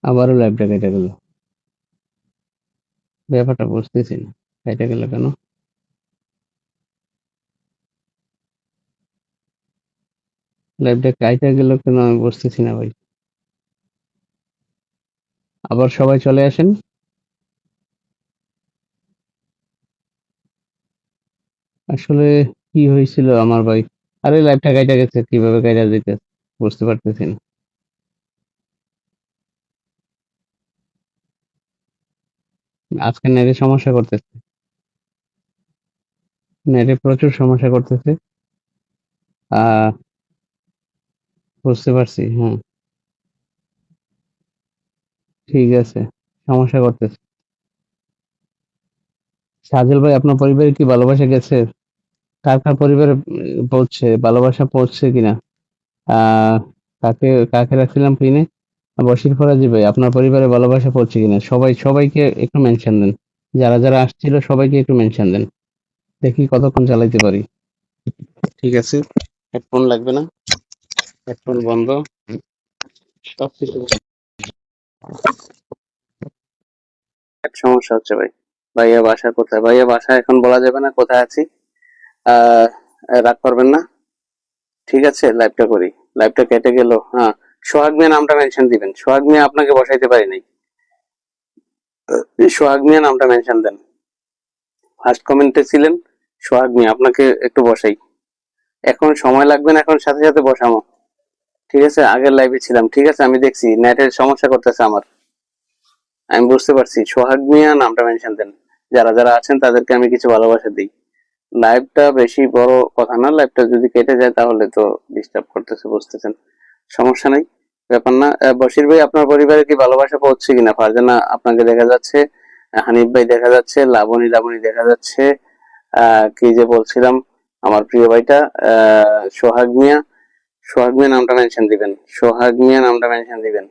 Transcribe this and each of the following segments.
আবারও লাইভটা কেটে গেল, ব্যাপারটা বুঝতেছি না, কেটে গেল কেন? লাইভটা কাইটা গেল কেন আমি বুঝতেছি না ভাই। আবার সবাই চলে আসেন। আসলে কি হয়েছিল আমার ভাই? আরে লাইভটা কাইটা গেছে, কিভাবে কাইটা যেতে বুঝতে পারতেছি না। আজকে নেটে সমস্যা করতেছে, নেটে প্রচুর সমস্যা করতেছে। আহ বুঝতে পারছি, হ্যাঁ ঠিক আছে, সমস্যা করতেছে। সাজেল ভাই, আপনার পরিবারে কি ভালোবাসা গেছে? কার কার পরিবারে পৌঁছছে, ভালোবাসা পৌঁছছে কিনা? আহ কাকে কাকে রাখছিলাম পিনে? বশির ফরাজি ভাই, আপনার পরিবারে ভালোবাসা পৌঁছে কিনা? সবাইকে একটু মেনশন দেন, যারা যারা আসছিল সবাইকে একটু মেনশন দেন, দেখি কতক্ষণ চালাইতে পারি। ঠিক আছে, হেডফোন লাগবে না, হেডফোন বন্ধ, সবকিছু। সমস্যা হচ্ছে ভাই। ভাইয়া বাসা কোথায়? ভাইয়া বাসা এখন বলা যাবে না, কোথায় আছি। আহ রাগ করবেন না, ঠিক আছে লাইভটা করি। লাইভটা কেটে গেল, হ্যাঁ। সোহাগ মিয়া নামটা মেনশন দিবেন, সোহাগ মিয়া আপনাকে বসাইতে পারি নাই। সোহাগ মিয়া নামটা মেনশন দেন, ফার্স্ট কমেন্টে ছিলেন সোহাগ মিয়া, আপনাকে একটু বসাই। এখন সময় লাগবে না, এখন সাথে সাথে বসামো, ঠিক আছে। আগের লাইভে ছিলাম, ঠিক আছে, আমি দেখছি নেটের সমস্যা করতেছে আমার, আমি বুঝতে পারছি। সোহাগ মিয়া নামটা মেনশন দেন, যারা যারা আছেন তাদেরকে আমি কিছু ভালোবাসা দিই। লাইভটা বেশি বড় কথা না, লাইভটা যদি কেটে যায় তাহলে তো ডিস্টার্ব করতেছে, বুঝতেছেন, সমস্যা নাই, ব্যাপার না। বশির ভাই, আপনার পরিবারে কি ভালোবাসা পৌঁছছে কিনা? ফারজানা আপনাকে দেখা যাচ্ছে, হানিফ ভাই দেখা যাচ্ছে, লাবণী লাবণী দেখা যাচ্ছে, কি যে বলছিলাম, আমার প্রিয় ভাইটা সোহাগ মিয়া, সোহাগ মিয়া নামটা মেনশন দিবেন, সোহাগ মিয়া নামটা মেনশন দিবেন।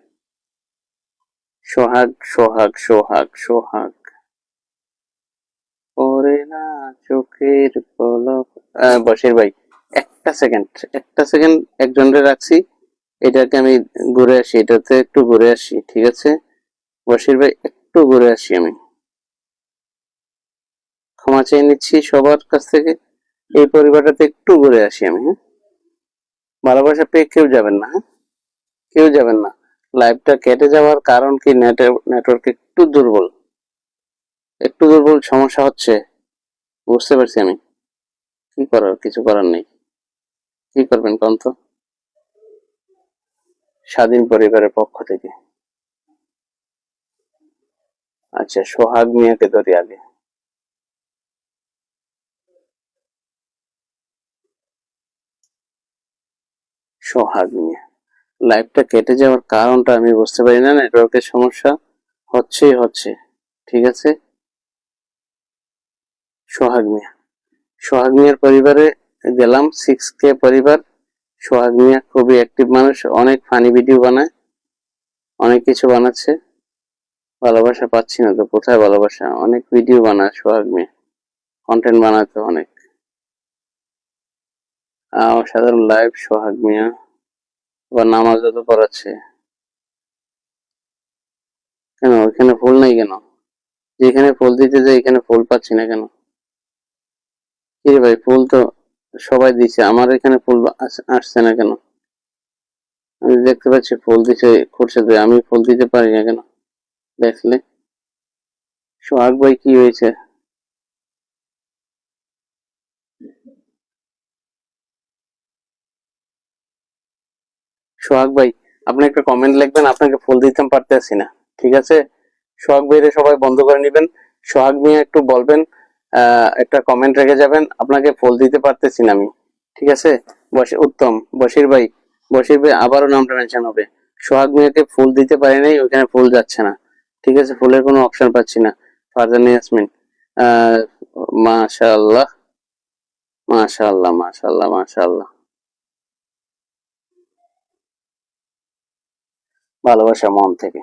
সোহাগ সোহাগ সোহাগ সোহাগ, ওরে না চোখের পলক। বশির ভাই, একটা সেকেন্ড, একটা সেকেন্ড, একজনের রাখছি, এটাকে আমি ঘুরে আসি, এটাতে একটু ঘুরে আসি, ঠিক আছে। বশির ভাই, একটু ঘুরে আসি আমি, ক্ষমা চেয়ে নিচ্ছি সবার কাছ থেকে, এই পরিবারটাতে একটু ঘুরে আসি আমি, হ্যাঁ। ভালোবাসা পেয়ে কেউ যাবেন না, হ্যাঁ, কেউ যাবেন না। লাইভটা কেটে যাওয়ার কারণ কি? নেটওয়ার্ক একটু দুর্বল, একটু দুর্বল, সমস্যা হচ্ছে, বুঝতে পারছি আমি। কি করার, কিছু করার নেই, কি করবেন কোন তো। স্বাধীন পরিবারের পক্ষ থেকে, আচ্ছা সোহাগ মিয়াকে ধরি আগে। সোহাগ মিয়া, লাইভটা কেটে যাওয়ার কারণটা আমি বুঝতে পারি না, নেটওয়ার্কের সমস্যা হচ্ছেই হচ্ছে, ঠিক আছে। সোহাগ মিয়া, সোহাগ মিয়ার পরিবারে গেলাম, 6K পরিবার। সোহাগ মিয়া খুবই অ্যাক্টিভ মানুষ, অনেক ফানি ভিডিও বানায়, অনেক কিছু বানাচ্ছে। ভালোবাসা পাচ্ছি না তো, কোথায় ভালোবাসা? অনেক ভিডিও বানায় সোহাগ মিয়া, কন্টেন্ট বানাতো অনেক। অসাধারণ লাইভ সোহাগ মিয়া, আবার নামাজও তো পড়াচ্ছে। কেন এখানে ফুল নাই কেন? যেখানে ফুল দিতে যাই এখানে ফুল পাচ্ছি না কেন? কি রে ভাই, ফুল তো সবাই দিছে, আমার এখানে ফুল আসছে না কেন? আমি দেখতে পাচ্ছি ফুল দিছে খুরশেদ, আমি ফুল দিতে পারি না কেন? দেখলে সোহাগ ভাই, কি হয়েছে? সোহাগ ভাই, আপনি একটা কমেন্ট লিখবেন, আপনাকে ফুল দিতে পারতেছি না, ঠিক আছে। সোহাগ ভাইরে সবাই বন্ধ করে নিবেন, সোহাগ নিয়ে একটু বলবেন, একটা কমেন্ট রেখে যাবেন, আপনাকে ফুল দিতে পারতেছি না আমি, ঠিক আছে। উত্তম, বশির ভাই, বশির ভাই আবারও নামটা মেনশন হবে। সোহাগ মিয়াকে ফুল দিতে পারি নাই, ওইখানে ফুল যাচ্ছে না, ঠিক আছে, ফুলের কোনো অপশন পাচ্ছি না। ফারজানা ইয়াসমিন, আহ মাশাআল্লাহ, মাশাআল্লাহ, মাশাআল্লাহ, মাশাআল্লাহ, ভালোবাসা মন থেকে।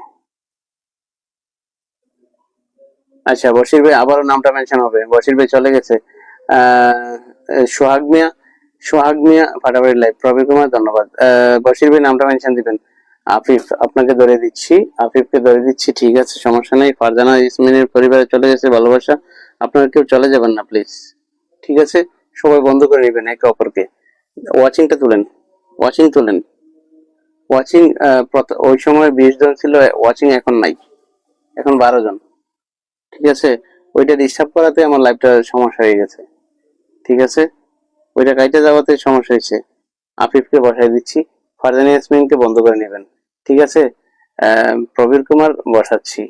আচ্ছা, বশির ভাই আবারও নামটা মেনশন হবে। বশির ভাই চলে গেছে। আহ সোহাগ মিয়া, সোহাগ মিয়া ফাটাফাটি লাইভ। প্রবীর কুমার ধন্যবাদ। বশির ভাই নামটা মেনশন দিবেন। আফিফ, আপনাকে ধরে দিচ্ছি, আফিফকে ধরে দিচ্ছি, ঠিক আছে, সমস্যা নেই। ফারজানা ইসমিনের পরিবারে চলে গেছে ভালোবাসা। আপনারা কেউ চলে যাবেন না প্লিজ, ঠিক আছে? সবাই বন্ধ করে নেবেন একে অপরকে। ওয়াচিংটা তুলেন, ওয়াচিং তুলেন, ওয়াচিং। ওই সময় 20 জন ছিল ওয়াচিং, এখন নাই, এখন 12 জন, ঠিক আছে? ওইটা ডিস্টার্ব করাতে আমার লাইভটা সমস্যা হয়ে গেছে, ঠিক আছে? ওইটা কাইটে যাওয়াতে সমস্যা হয়েছে। আফিফকে বসাই দিচ্ছি, ফারজানা ইয়াসমিনকে বন্ধ করে নেবেন, ঠিক আছে? প্রবীর কুমার বসাচ্ছি।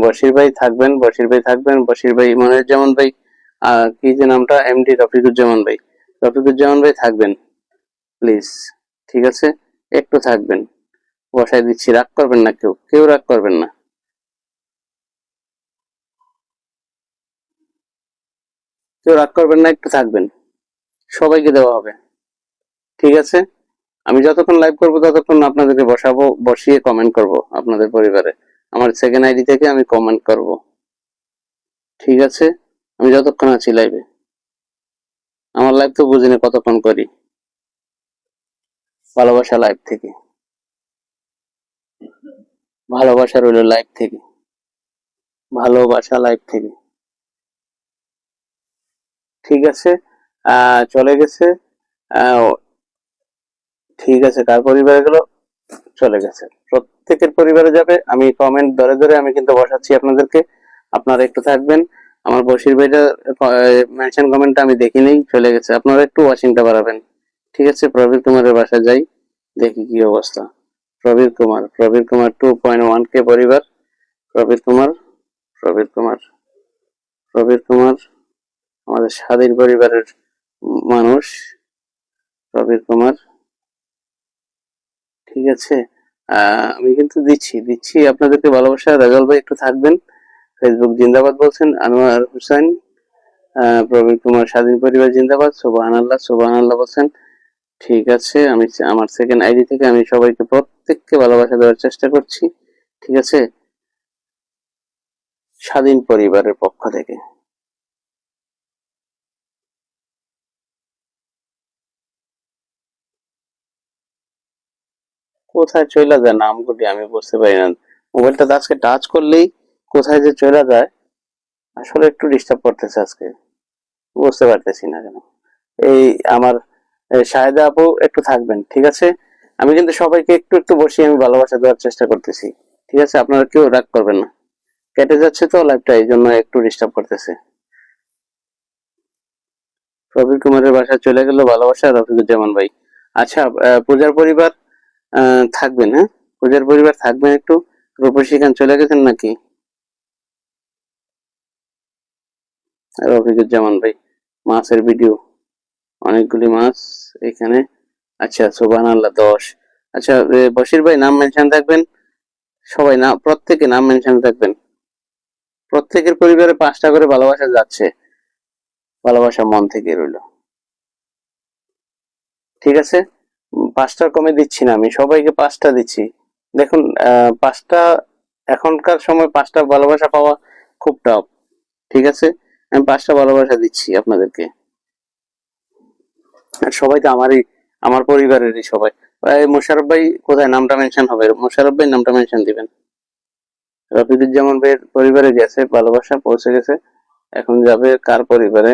বশির ভাই থাকবেন, বশির ভাই থাকবেন, বশির ভাই, মনিরুজ্জামান ভাই, কি যে নামটা, এমডি রফিকুজ্জামান ভাই, রফিকুজ্জামান ভাই থাকবেন প্লিজ, ঠিক আছে? একটু থাকবেন, বসাই দিচ্ছি। রাগ করবেন না, কেউ কেউ রাগ করবেন না, কেউ রাগ করবেন না, একটু থাকবেন, সবাইকে দেওয়া হবে, ঠিক আছে? আমি যতক্ষণ লাইভ করবো ততক্ষণ আপনাদেরকে বসাবো, বসিয়ে কমেন্ট করব আপনাদের পরিবারে। আমার সেকেন্ড আইডি থেকে আমি কমেন্ট করব, ঠিক আছে? আমি যতক্ষণ আছি লাইভে, আমার লাইভ তো বুঝিনি কতক্ষণ করি। ভালোবাসা লাইভ থেকে, ভালোবাসা রইল লাইভ থেকে, ভালোবাসা লাইভ থেকে, ঠিক আছে? চলে গেছে। আহ ঠিক আছে, কার পরিবারে গেল? চলে গেছে, প্রত্যেকের পরিবারে যাবে। আমি কমেন্ট ধরে ধরে আমি কিন্তু বসাচ্ছি আপনাদেরকে, আপনারা একটু থাকবেন। আমার বশির ভাইটা মেনশন কমেন্টটা আমি দেখিনি, চলে গেছে। আপনারা একটু ওয়াচিংটা বাড়াবেন, ঠিক আছে? প্রবীর কুমারের বাসায় যাই, দেখি কি অবস্থা। প্রবীর কুমার, প্রবীর কুমার 2.1K পরিবার। প্রবীর কুমার, প্রবীর কুমার, প্রবীর কুমার আমাদের স্বাধীন পরিবারের মানুষ। প্রবীর কুমার, ঠিক আছে? আমি কিন্তু দিচ্ছি দিচ্ছি আপনাদেরকে ভালোবাসা। রাজাল ভাই একটু থাকবেন। ফেসবুক জিন্দাবাদ বলছেন আনোয়ার হোসেন। প্রবীর কুমার স্বাধীন পরিবার জিন্দাবাদ। সুবহানাল্লাহ, সুবহানাল্লাহ বলছেন, ঠিক আছে? আমি আমার সেকেন্ড আইডি থেকে আমি সবাইকে, প্রত্যেককে ভালোবাসা দেওয়ার চেষ্টা করছি, ঠিক আছে? স্বাধীন পরিবারের পক্ষ থেকে। কোথায় চলে যায় নামগুলি আমি বুঝতে পারি না। মোবাইলটা আজকে টাচ করলেই কোথায় যে চলে যায়, আসলে একটু ডিস্টার্ব করতেছে আজকে, বুঝতে পারতেছি না কেন। এই আমার শাহেদা আপু একটু থাকবেন, ঠিক আছে? আমি কিন্তু সবাইকে একটু একটু বসিয়ে আমি ভালোবাসা দেওয়ার চেষ্টা করতেছি, ঠিক আছে? আপনারা কেউ রাগ করবেন না। কেটে যাচ্ছে তো লাইভটা, এই জন্য একটু ডিস্টার্ব করতেছে। প্রবীর কুমারের বাসায় চলে গেল ভালোবাসা, রফিকুজ্জামান ভাই। আচ্ছা, পূজার পরিবার থাকবেন, হ্যাঁ? পূজার পরিবার থাকবেন একটু। রূপসী খান চলে গেছেন নাকি? রফিকুজ্জামান ভাই, মাছের ভিডিও, অনেকগুলি মাছ এখানে। আচ্ছা, সুবহানাল্লাহ 10। আচ্ছা, বশির ভাই নাম মেনশন থাকবেন, সবাই না, প্রত্যেকে নাম মেনশন থাকবেন। প্রত্যেকের পরিবারে 5টা করে ভালোবাসা যাচ্ছে, ভালোবাসা মন থেকে রইল, ঠিক আছে? 5টার কমে দিচ্ছি না, আমি সবাইকে 5টা দিচ্ছি। দেখুন, 5টা, এখনকার সময় 5টা ভালোবাসা পাওয়া খুব টাফ, ঠিক আছে? আমি 5টা ভালোবাসা দিচ্ছি আপনাদেরকে। আর সবাই তো আমারই, আমার পরিবারেরই সবাই। মোশারফ ভাই কোথায়? নামটা মেনশন হবে, মোশারফ ভাই নামটা মেনশন দিবেন। রফিকুজ্জামান ভাইয়ের পরিবারে গেছে, ভালোবাসা পৌঁছে গেছে, এখন যাবে কার পরিবারে?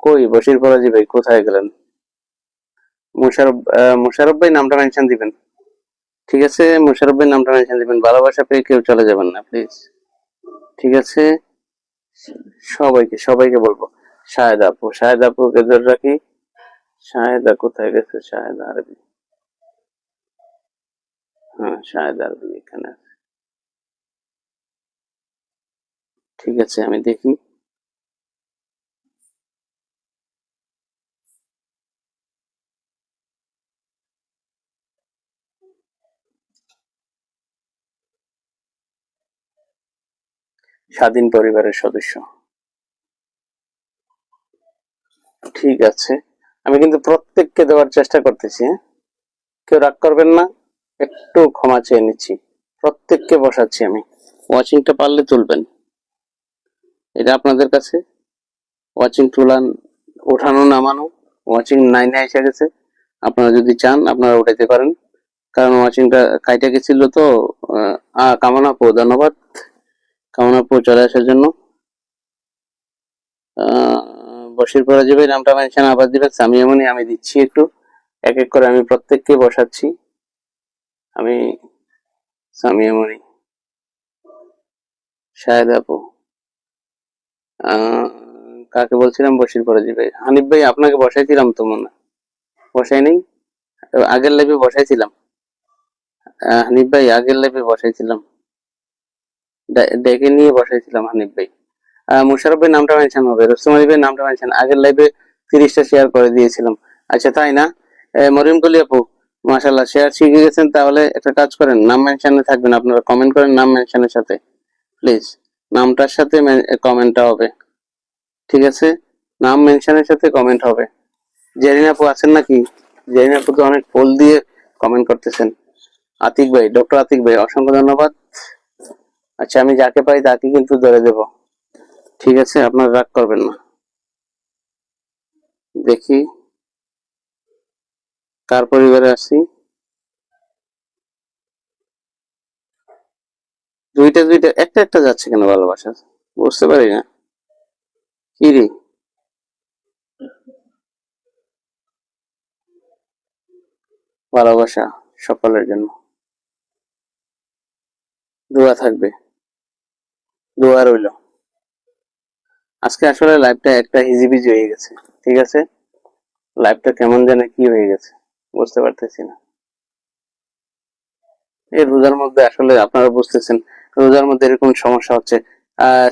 কই বশির ফরাজি ভাই কোথায় গেলেন? মোশারফ ভাই নামটা মেনশন দিবেন, ঠিক আছে? মোশারফ ভাই নামটা মেনশন দিবেন। ভালোবাসা পেয়ে কেউ চলে যাবেন না প্লিজ, ঠিক আছে? সবাইকে সবাইকে বলবো। শাহেদ আপু, শাহেদ আপুকে ধরে রাখি। শাহেদা কোথায় গেছে? শাহেদ আরবি, হ্যাঁ শাহেদ আরবি এখানে আছে। ঠিক আছে, আমি দেখি। স্বাধীন পরিবারের সদস্য, ঠিক আছে? আমি কিন্তু প্রত্যেককে দেওয়ার চেষ্টা করতেছি, হ্যাঁ? কেউ রাগ করবেন না, একটু ক্ষমা চেয়ে নিচ্ছি। প্রত্যেককে বসাচ্ছি আমি, ওয়াচিংটা পারলে তুলবেন। এটা আপনাদের কাছে ওয়াচিং টুলান ওঠানো নামানো ওয়াচিং 9 এসে গেছে। আপনারা যদি চান আপনারা উঠাইতে পারেন, কারণ ওয়াচিংটা কাইটা গেছিল তো। কামনা পো, ধন্যবাদ কামনা পো চলে আসার জন্য। বসির পরাজি ভাই নামটা মেনশন আবার দিবেন। সামিয়ামনি আমি দিচ্ছি একটু এক এক করে, আমি প্রত্যেককে বসাচ্ছি। আমি সামিয়ামনি, শাহেদ আপু, কাকে বলছিলাম, বসির পরাজি ভাই, হানিফ ভাই আপনাকে বসাইছিলাম তো মনে বসাই নেই, আগের লাইভে বসাইছিলাম। হানিফ ভাই আগের লাইভে বসাইছিলাম, ডেকে নিয়ে বসাইছিলাম হানিফ ভাই। মুশারফ ভাই নামটা মেনশন হবে, রুস্তম আলী ভাই নামটা মেনশন, আগের লাইভে 30টা শেয়ার করে দিয়েছিলাম। আচ্ছা তাই না? মরিয়ম কলি আপু মাশাআল্লাহ শেয়ার শিখে গেছেন, তাহলে একটা কাজ করেন, নাম মেনশনে থাকবেন, আপনারা কমেন্ট করেন নাম মেনশনের সাথে, প্লিজ নামটার সাথে কমেন্টটা হবে, ঠিক আছে? নাম মেনশনের সাথে কমেন্ট হবে। জেরিন আপু আছেন নাকি? জেরিন আপু তো অনেক ফুল দিয়ে কমেন্ট করতেছেন। আতিক ভাই, ডক্টর আতিক ভাই অসংখ্য ধন্যবাদ। আচ্ছা আমি যাকে পাই তাকে কিন্তু ধরে দেব, ঠিক আছে? আপনারা রাগ করবেন না। দেখি কার পরিবারে আছি। দুইটা দুইটা একটা একটা যাচ্ছে কেন ভালোবাসা, বুঝতে পারি না কি রে। ভালোবাসা সকলের জন্য, দোয়া থাকবে, দোয়া রইল। আজকে আসলে লাইভটা একটা হিজিবিজি হয়ে গেছে, ঠিক আছে? লাইভটা কেমন যেন কি হয়ে গেছে বুঝতে পারতেছি না। এই রোজার মধ্যে আসলে আপনারা বুঝতেছেন, রোজার মধ্যে এরকম সমস্যা হচ্ছে।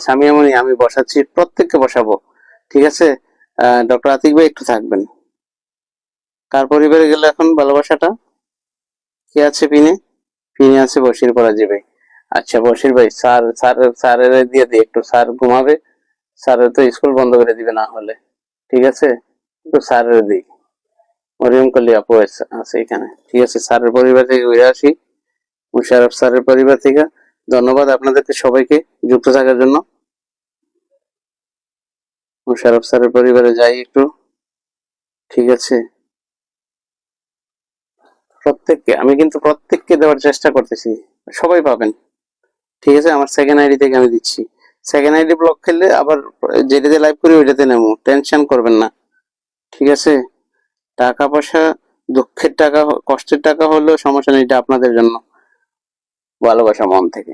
সামিয়ামণি আমি বসাচ্ছি, প্রত্যেককে বসাবো, ঠিক আছে? ডক্টর আতিক ভাই একটু থাকবেন। কার পরিবারে গেল এখন ভালোবাসাটা? কে আছে পিনে? পিনে আছে বসির পরাজি ভাই। আচ্ছা বসির ভাই, স্যারের দিয়ে দিই একটু, স্যার ঘুমাবে, স্যারের তো স্কুল বন্ধ করে দিবে না হলে, ঠিক আছে? একটু স্যারের দিই। মরিয়ম কলি আপু আছে এখানে, ঠিক আছে? স্যারের পরিবার থেকে ঘুরে আসি, মুশারফ স্যারের পরিবার থেকে। ধন্যবাদ আপনাদেরকে সবাইকে যুক্ত থাকার জন্য। মুশারফ স্যারের পরিবারে যাই একটু, ঠিক আছে? প্রত্যেককে আমি কিন্তু প্রত্যেককে দেওয়ার চেষ্টা করতেছি, সবাই পাবেন, ঠিক আছে? আমার সেকেন্ড আইডি থেকে আমি দিচ্ছি। সেকেন্ড আইডি ব্লক খেললে আবার যেটাতে লাইভ করি ওইটাতে নেবো, টেনশন করবেন না, ঠিক আছে? টাকা পয়সা দুঃখের টাকা কষ্টের টাকা হলেও সমস্যা নেই, এটা আপনাদের জন্য ভালোবাসা মন থেকে।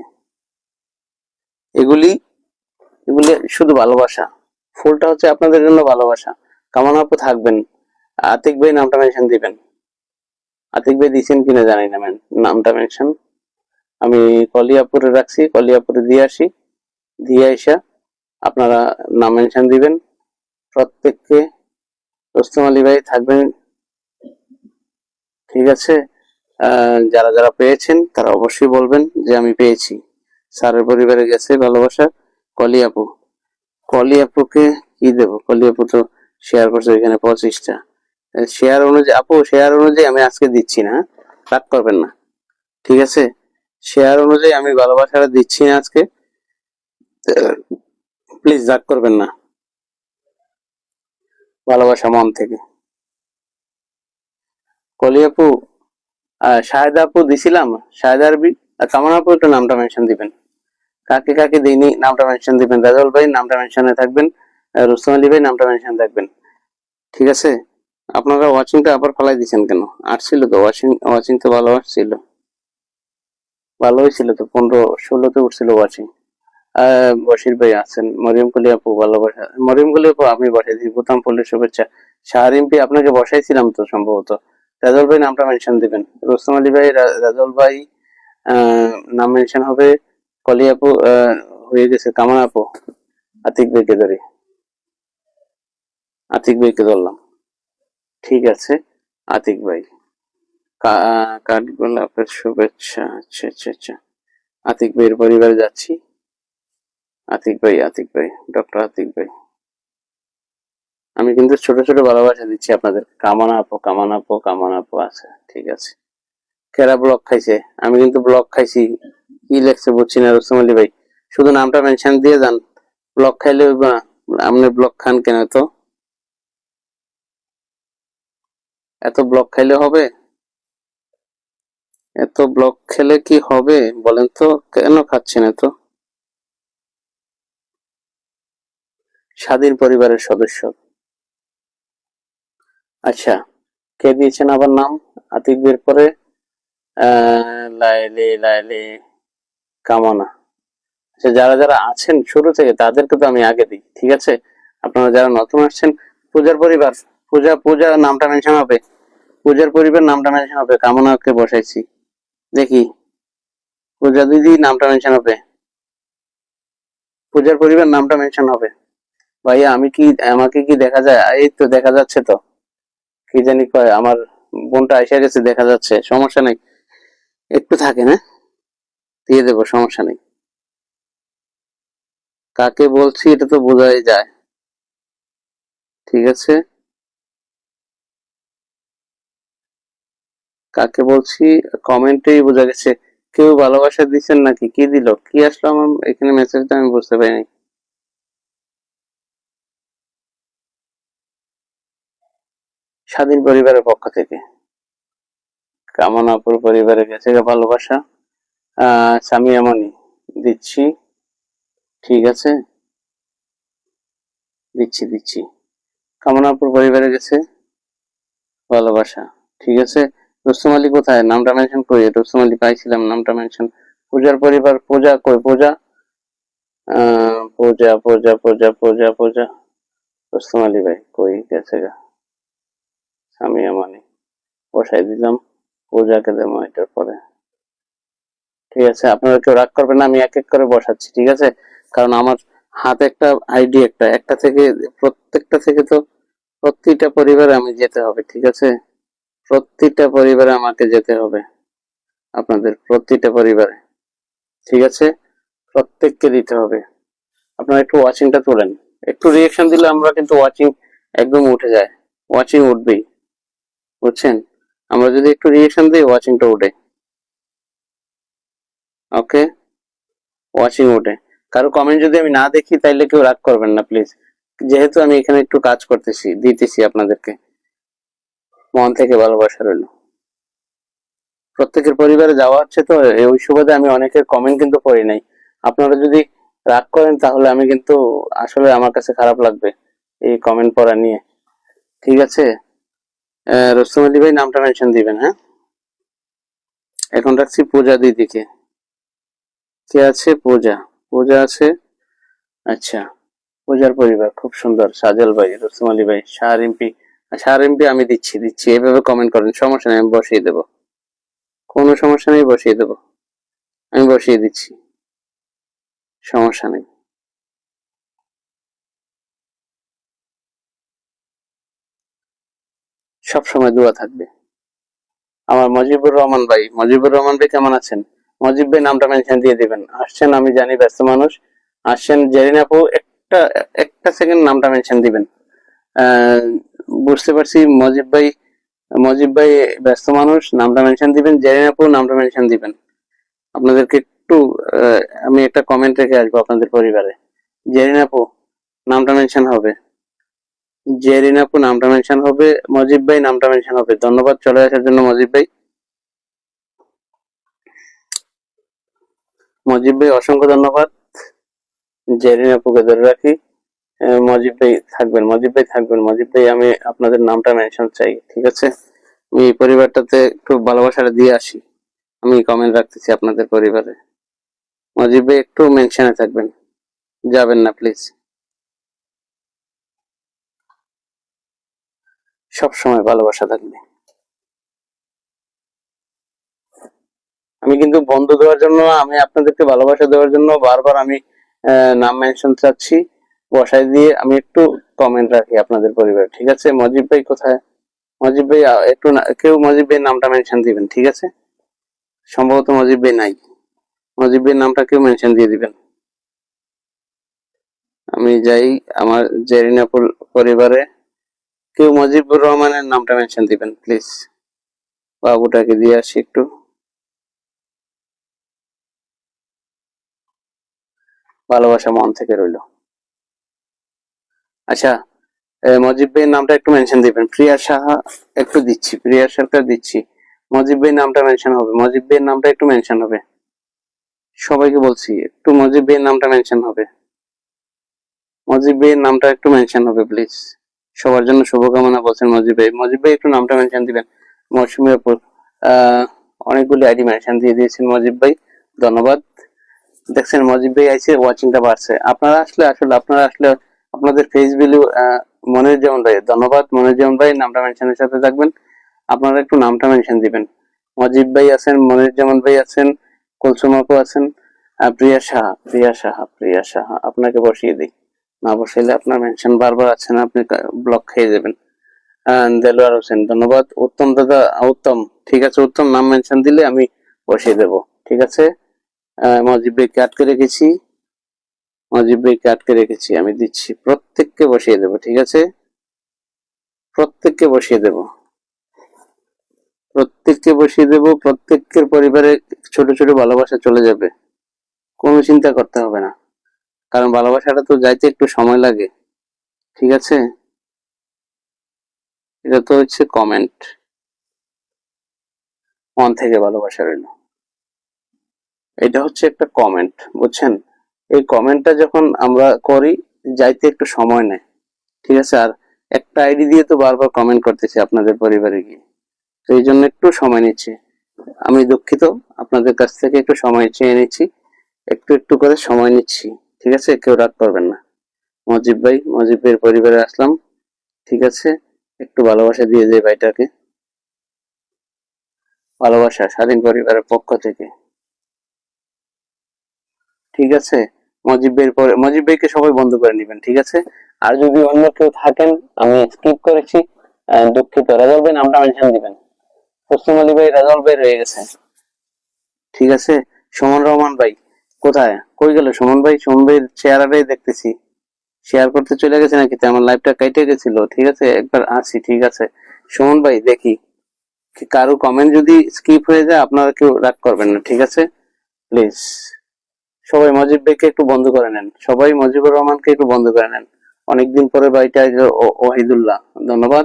এগুলি এগুলি শুধু ভালোবাসা, ফুলটা হচ্ছে আপনাদের জন্য ভালোবাসা। কামনা আপু থাকবেন, আতিক ভাই নামটা মেনশন দিবেন। আতিক ভাই দিচ্ছেন কিনা জানি না, নামটা মেনশন আমি কলিয়াপুরে রাখছি, কলিয়াপুরে দিয়ে আসি, দিয়ে আসা আপনারা নাম মেনশন দিবেন প্রত্যেককে। রুস্তম আলী ভাই থাকবেন, ঠিক আছে? যারা যারা পেয়েছেন তারা অবশ্যই বলবেন যে আমি পেয়েছি। স্যারের পরিবারে গেছে ভালোবাসা। কলিয়াপু, কলিয়াপুকে কি দেবো? কলিয়াপু তো শেয়ার করছে এখানে 25টা শেয়ার অনুযায়ী, আপু শেয়ার অনুযায়ী আমি আজকে দিচ্ছি না, রাগ করবেন না, ঠিক আছে? শেয়ার অনুযায়ী আমি ভালোবাসাটা দিচ্ছি না আজকে, প্লিজ রাগ করবেন না, ভালোবাসা মন থেকে। কলিয়াপু, শাহেদ আপু দিছিলাম, শাহেদ আরবি, কামনা আপু একটু নামটা মেনশন দিবেন। কাকে কাকে দিইনি নামটা মেনশন দিবেন। রাজল ভাই নামটা মেনশনে থাকবেন, রুস্তম আলী ভাই নামটা মেনশন থাকবেন, ঠিক আছে? আপনারা ওয়াচিংটা আবার ফেলাই দিচ্ছেন কেন? আসছিল তো ওয়াচিং তো ভালো আসছিল, ভালো হয়েছিল তো, 15-16তে উঠছিল ওয়াচিং। বশির ভাই আছেন, মরিয়ম কলি আপু ভালোবাসা, মরিয়ম কলি আপু আমি বসাইছি, বোতাম ফুলের শুভেচ্ছা। শাহরিম্পি আপনাকে বসাইছিলাম তো সম্ভবত। রাজল ভাই নামটা মেনশন দিবেন, রুস্তম আলী ভাই, রাজল ভাই নাম মেনশন হবে। কলি আপু হয়ে গেছে, কামনা আপু, আতিক ভাইকে ধরি, আতিক ভাইকে ধরলাম, ঠিক আছে? আতিক ভাই কাঠগোলাপের শুভেচ্ছা, আচ্ছা আচ্ছা আচ্ছা। আতিক ভাইয়ের পরিবারে যাচ্ছি। আতিক ভাই, আতিক ভাই, ডক্টর আতিক ভাই, আমি কিন্তু ছোট ছোট ভালোবাসা দিচ্ছি আপনাদের। কামনা আপু, কামনা আপু, কামনা আপু আছে, ঠিক আছে? কেরা ব্লক খাইছে? আমি কিন্তু ব্লক খাইছি, কি লেখছে বুঝছি না। রুস্তম আলী ভাই শুধু নামটা মেনশন দিয়ে যান, ব্লক খাইলে হইব না? আপনি ব্লক খান কেন? তো এত ব্লক খাইলে হবে? এত ব্লক খেলে কি হবে বলেন তো? কেন খাচ্ছেন এত? স্বাধীন পরিবারের সদস্য। আচ্ছা, কে দিয়েছেন আবার নাম? আতিক বের পরে লাইলি লাইলি কামনা। আচ্ছা, যারা যারা আছেন শুরু থেকে তাদেরকে তো আমি আগে দিই, ঠিক আছে? আপনারা যারা নতুন আসছেন, পূজার পরিবার, পূজা পূজা নামটা মেনশন হবে, পূজার পরিবার নামটা মেনশন হবে, কামনাকে বসাইছি। দেখি, পূজা দিদি নামটা মেনশন হবে, পূজার পরিবার নামটা মেনশন হবে। ভাইয়া আমি কি, আমাকে কি দেখা যায়? এই তো দেখা যাচ্ছে তো। কি জানি কয়, আমার বোনটা এসে গেছে, দেখা যাচ্ছে, সমস্যা নেই, একটু থাকে না, দিয়ে দেবো, সমস্যা নেই। কাকে বলছি এটা তো বোঝাই যায়, ঠিক আছে? কাকে বলছি কমেন্টেই বোঝা গেছে। কেউ ভালোবাসা দিচ্ছেন নাকি? কি দিল, কি আসলো আমার এখানে মেসেজটা আমি বুঝতে পারিনি। স্বাধীন পরিবারের পক্ষ থেকে কামনাপুর পরিবারের কাছে ভালোবাসা। সামিয়া মনি দিচ্ছি, ঠিক আছে, দিচ্ছি দিচ্ছি। কামনাপুর পরিবারের কাছে ভালোবাসা, ঠিক আছে। রুস্তম আলী কোথায়? নামটা মেনশন করি, রুস্তম আলী পাইছিলাম, নামটা মেনশন। পূজার পরিবার, পূজা কই? পূজা পূজা পূজা পূজা পূজা পূজা, রুস্তম আলী ভাই কই গেছে গা? সামিয়া মনি বসাই দিলাম, পূজাকে দেবো এটার পরে, ঠিক আছে? আপনারা কেউ রাগ করবেন না, আমি এক এক করে বসাচ্ছি, ঠিক আছে? কারণ আমার হাতে একটা আইডি, একটা একটা থেকে, প্রত্যেকটা থেকে তো প্রতিটা পরিবারে আমি যেতে হবে, ঠিক আছে? প্রতিটা পরিবারে আমাকে যেতে হবে, আপনাদের প্রতিটা পরিবারে, ঠিক আছে? প্রত্যেককে দিতে হবে। আপনারা একটু ওয়াচিংটা তোলেন, একটু রিয়েকশন দিলে আমরা কিন্তু ওয়াচিং একদম উঠে যায়, ওয়াচিং উঠবেই, বুঝছেন? আমরা যদি একটু রিয়েকশন দিই, ওয়াচিংটা উঠে। ওকে, ওয়াচিং ওঠে। কারো কমেন্ট যদি আমি না দেখি তাইলে কেউ রাগ করবেন না প্লিজ, যেহেতু আমি এখানে একটু কাজ করতেছি, দিতেছি আপনাদেরকে, মন থেকে ভালোবাসা রইল। প্রত্যেকের পরিবারে যাওয়া হচ্ছে তো, ওই সুবাদে আমি অনেকের কমেন্ট কিন্তু পড়ি নাই। আপনারা যদি রাগ করেন তাহলে আমি কিন্তু, আসলে আমার কাছে খারাপ লাগবে এই কমেন্ট পড়া নিয়ে, ঠিক আছে? রুস্তম আলী ভাই নামটা মেনশন দিবেন, হ্যাঁ? এখন রাখছি পূজা দিদিকে। কে আছে? পূজা, পূজা আছে, আচ্ছা। পূজার পরিবার খুব সুন্দর, সাজেল ভাই, রুস্তম আলী ভাই, শাহ রিম্পি। শাহ রিম্পি আমি দিচ্ছি দিচ্ছি, এভাবে কমেন্ট করেন, সমস্যা নেই, আমি বসিয়ে দেবো, কোনো সমস্যা নেই, বসিয়ে দেবো, আমি বসিয়ে দিচ্ছি, সমস্যা নেই। সব সময় দোয়া থাকবে। আমার মজিবুর রহমান ভাই, মজিবুর রহমান ভাই কেমন আছেন? মজিব ভাই নামটা মেনশন দিয়ে দিবেন। আসছেন, আমি জানি ব্যস্ত মানুষ, আসছেন। জেরিন আপু একটা একটা সেকেন্ড নামটা মেনশন দিবেন। আহ, বুঝতে পারছি মজিব ভাই, মজিব ভাই ব্যস্ত মানুষ, নামটা মেনশন দিবেন। জেরিন আপু নামটা মেনশন দিবেন। আপনাদেরকে একটু আমি একটা কমেন্ট রেখে আসবো আপনাদের পরিবারে। জেরিন আপু নামটা মেনশন হবে, জেরিন আপু নামটা মেনশন হবে, মজিব ভাই নামটা মেনশন হবে। ধন্যবাদ চলে আসার জন্য মজিব ভাই। মজিব ভাই অসংখ্য ধন্যবাদ। জেরিন আপুকে ধরে রাখি। মজিব ভাই থাকবেন, মজিব ভাই থাকবেন, মজিব ভাই আমি আপনাদের নামটা মেনশন চাই, ঠিক আছে? আমি এই পরিবারটাতে একটু ভালোবাসাটা দিয়ে আসি, আমি কমেন্ট রাখতেছি আপনাদের পরিবারে। মজিব ভাই একটু মেনশনে থাকবেন, যাবেন না প্লিজ, সব সময় ভালোবাসা থাকবে। আমি কিন্তু বন্ধু দেওয়ার জন্য, আমি আপনাদেরকে ভালোবাসা দেওয়ার জন্য বারবার আমি নাম মেনশন চাচ্ছি, বসাই দিয়ে আমি একটু কমেন্ট রাখি আপনাদের পরিবার, ঠিক আছে? মজিব ভাই কোথায়? মজিব ভাই একটু কেউ মজিব ভাই নামটা মেনশন দিবেন, ঠিক আছে? সম্ভবত মজিব ভাই নাই, মজিব ভাই নামটা কেউ মেনশন দিয়ে দিবেন। আমি যাই আমার জেরিনাপুর পরিবারে, কেউ মজিবুর রহমানের নামটা মেনশন দিবেন প্লিজ, বাবুটাকে দিয়ে আসি একটু। ভালোবাসা মন থেকে রইল। আচ্ছা, মজিব ভাইয়ের নামটা একটু মেনশন দিবেন। প্রিয়া সাহা একটু দিচ্ছি, প্রিয়া সরকার দিচ্ছি। মজিব ভাইয়ের নামটা মেনশন হবে, মজিব ভাইয়ের নামটা একটু মেনশন হবে। সবাইকে বলছি একটু মজিব ভাইয়ের নামটা মেনশন হবে, মজিব ভাইয়ের নামটা একটু মেনশন হবে প্লিজ। সবার জন্য শুভকামনা বলছেন মজিব ভাই। মজিব ভাই একটু নামটা মেনশন দিবেন। মৌসুমীর উপর অনেকগুলি আইডি মেনশন দিয়ে দিয়েছেন মজিব ভাই, ধন্যবাদ। দেখছেন মজিব ভাই আইছে, ওয়াচিংটা বাড়ছে। আপনারা আসলে আপনাদের ফেস ভ্যালু। মনিরুজ্জামান ভাই ধন্যবাদ, মনিরুজ্জামান ভাই নামটা মেনশনের সাথে থাকবেন। আপনারা একটু নামটা মেনশন দিবেন। মজিব ভাই আছেন, মনিরুজ্জামান ভাই আছেন, কুলসুম আপু আছেন, প্রিয়া সাহা আপনাকে বসিয়ে দিই। না বসাইলে আপনার মেনশন বারবার আছে না, আপনি ব্লক খেয়ে যাবেন। দেলোয়ার হোসেন ধন্যবাদ। উত্তম দাদা, উত্তম, ঠিক আছে, উত্তম নাম মেনশন দিলে আমি বসিয়ে দেব, ঠিক আছে। মজিব ভাইকে আটকে রেখেছি, মজিব ভাইকে আটকে রেখেছি, আমি দিচ্ছি, প্রত্যেককে বসিয়ে দেব, ঠিক আছে, প্রত্যেককে বসিয়ে দেব, প্রত্যেককে বসিয়ে দেব। প্রত্যেকের পরিবারে ছোট ছোট ভালোবাসা চলে যাবে, কোনো চিন্তা করতে হবে না, কারণ ভালোবাসাটা তো যাইতে একটু সময় লাগে, ঠিক আছে। এটা তো হচ্ছে কমেন্ট, মন থেকে ভালোবাসা রইল, এটা হচ্ছে একটা কমেন্ট, বুঝছেন। এই কমেন্টটা যখন আমরা করি, যাইতে একটু সময় নেয়, ঠিক আছে। আর একটা আইডি দিয়ে তো বারবার কমেন্ট করতেছি আপনাদের পরিবারে গিয়ে, তো এই জন্য একটু সময় নিচ্ছি, আমি দুঃখিত। আপনাদের কাছ থেকে একটু সময় চেয়ে নিচ্ছি, একটু একটু করে সময় নিচ্ছি, ঠিক আছে, কেউ রাগ করবেন না। মজিব ভাই, মজিব ভাইয়ের পরিবারে আসলাম, ঠিক আছে, একটু ভালোবাসা দিয়ে যাই ভাইটাকে, ভালোবাসা স্বাধীন পরিবারের পক্ষ থেকে, ঠিক আছে। মজিব ভাইয়ের পরে মজিব ভাইকে সবাই বন্ধ করে নেবেন, ঠিক আছে। আর যদি অন্য কেউ থাকেন, আমি স্কিপ করেছি, দুঃখিত। রেজাল ভাই নামটা মেনশন দিবেন। পশ্চিম আলী ভাই, রেজাল ভাই রয়ে গেছে, ঠিক আছে। সুমন রহমান ভাই কোথায়, কই গেল সুমন ভাই? সুমন ভাইয়ের চেহারাটাই দেখতেছি, শেয়ার করতে চলে গেছে নাকি? আমার লাইভটা কেটে গেছিল, ঠিক আছে, একবার আসি, ঠিক আছে। সুমন ভাই দেখি, কারো কমেন্ট যদি স্কিপ হয়ে যায় আপনারা কেউ রাগ করবেন না, ঠিক আছে, প্লিজ। সবাই মজিব ভাইকে একটু বন্ধ করে নেন, সবাই মজিবুর রহমানকে একটু বন্ধ করে নেন। অনেকদিন পরে ভাইটা ওয়াহিদুল্লাহ, ধন্যবাদ,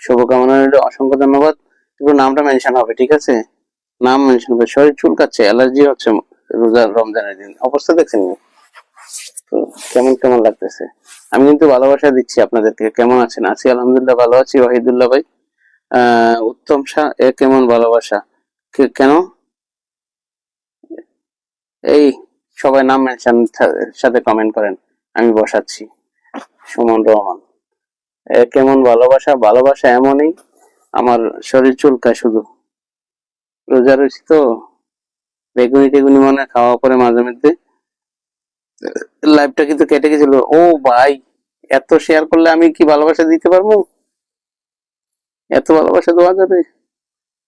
শুভকামনা রইল, অসংখ্য ধন্যবাদ। একটু নামটা মেনশন হবে, ঠিক আছে, নাম মেনশন হবে। শরীর চুলকাচ্ছে, অ্যালার্জি হচ্ছে রোজা রমজানের দিন, অবস্থা দেখছেন তো কেমন কেমন লাগতেছে। আমি কিন্তু ভালোবাসা দিচ্ছি আপনাদেরকে, কেমন আছেন? আছি আলহামদুলিল্লাহ, ভালো আছি। ওয়াহিদুল্লাহ ভাই, উত্তম শাহ, এ কেমন ভালোবাসা, কেন? এই সবাই নাম মেনশন সাথে কমেন্ট করেন, আমি বসাচ্ছি। সুমন রহমান, এ কেমন ভালোবাসা, ভালোবাসা এমনই, আমার শরীর চুলকায় শুধু, রোজা রয়েছি তো, বেগুনি টেগুনি মনে খাওয়া পরে মাঝে মধ্যে। লাইভটা কিন্তু কেটে গেছিল। ও ভাই, এত শেয়ার করলে আমি কি ভালোবাসা দিতে পারবো? এত ভালোবাসা দেওয়া যাবে?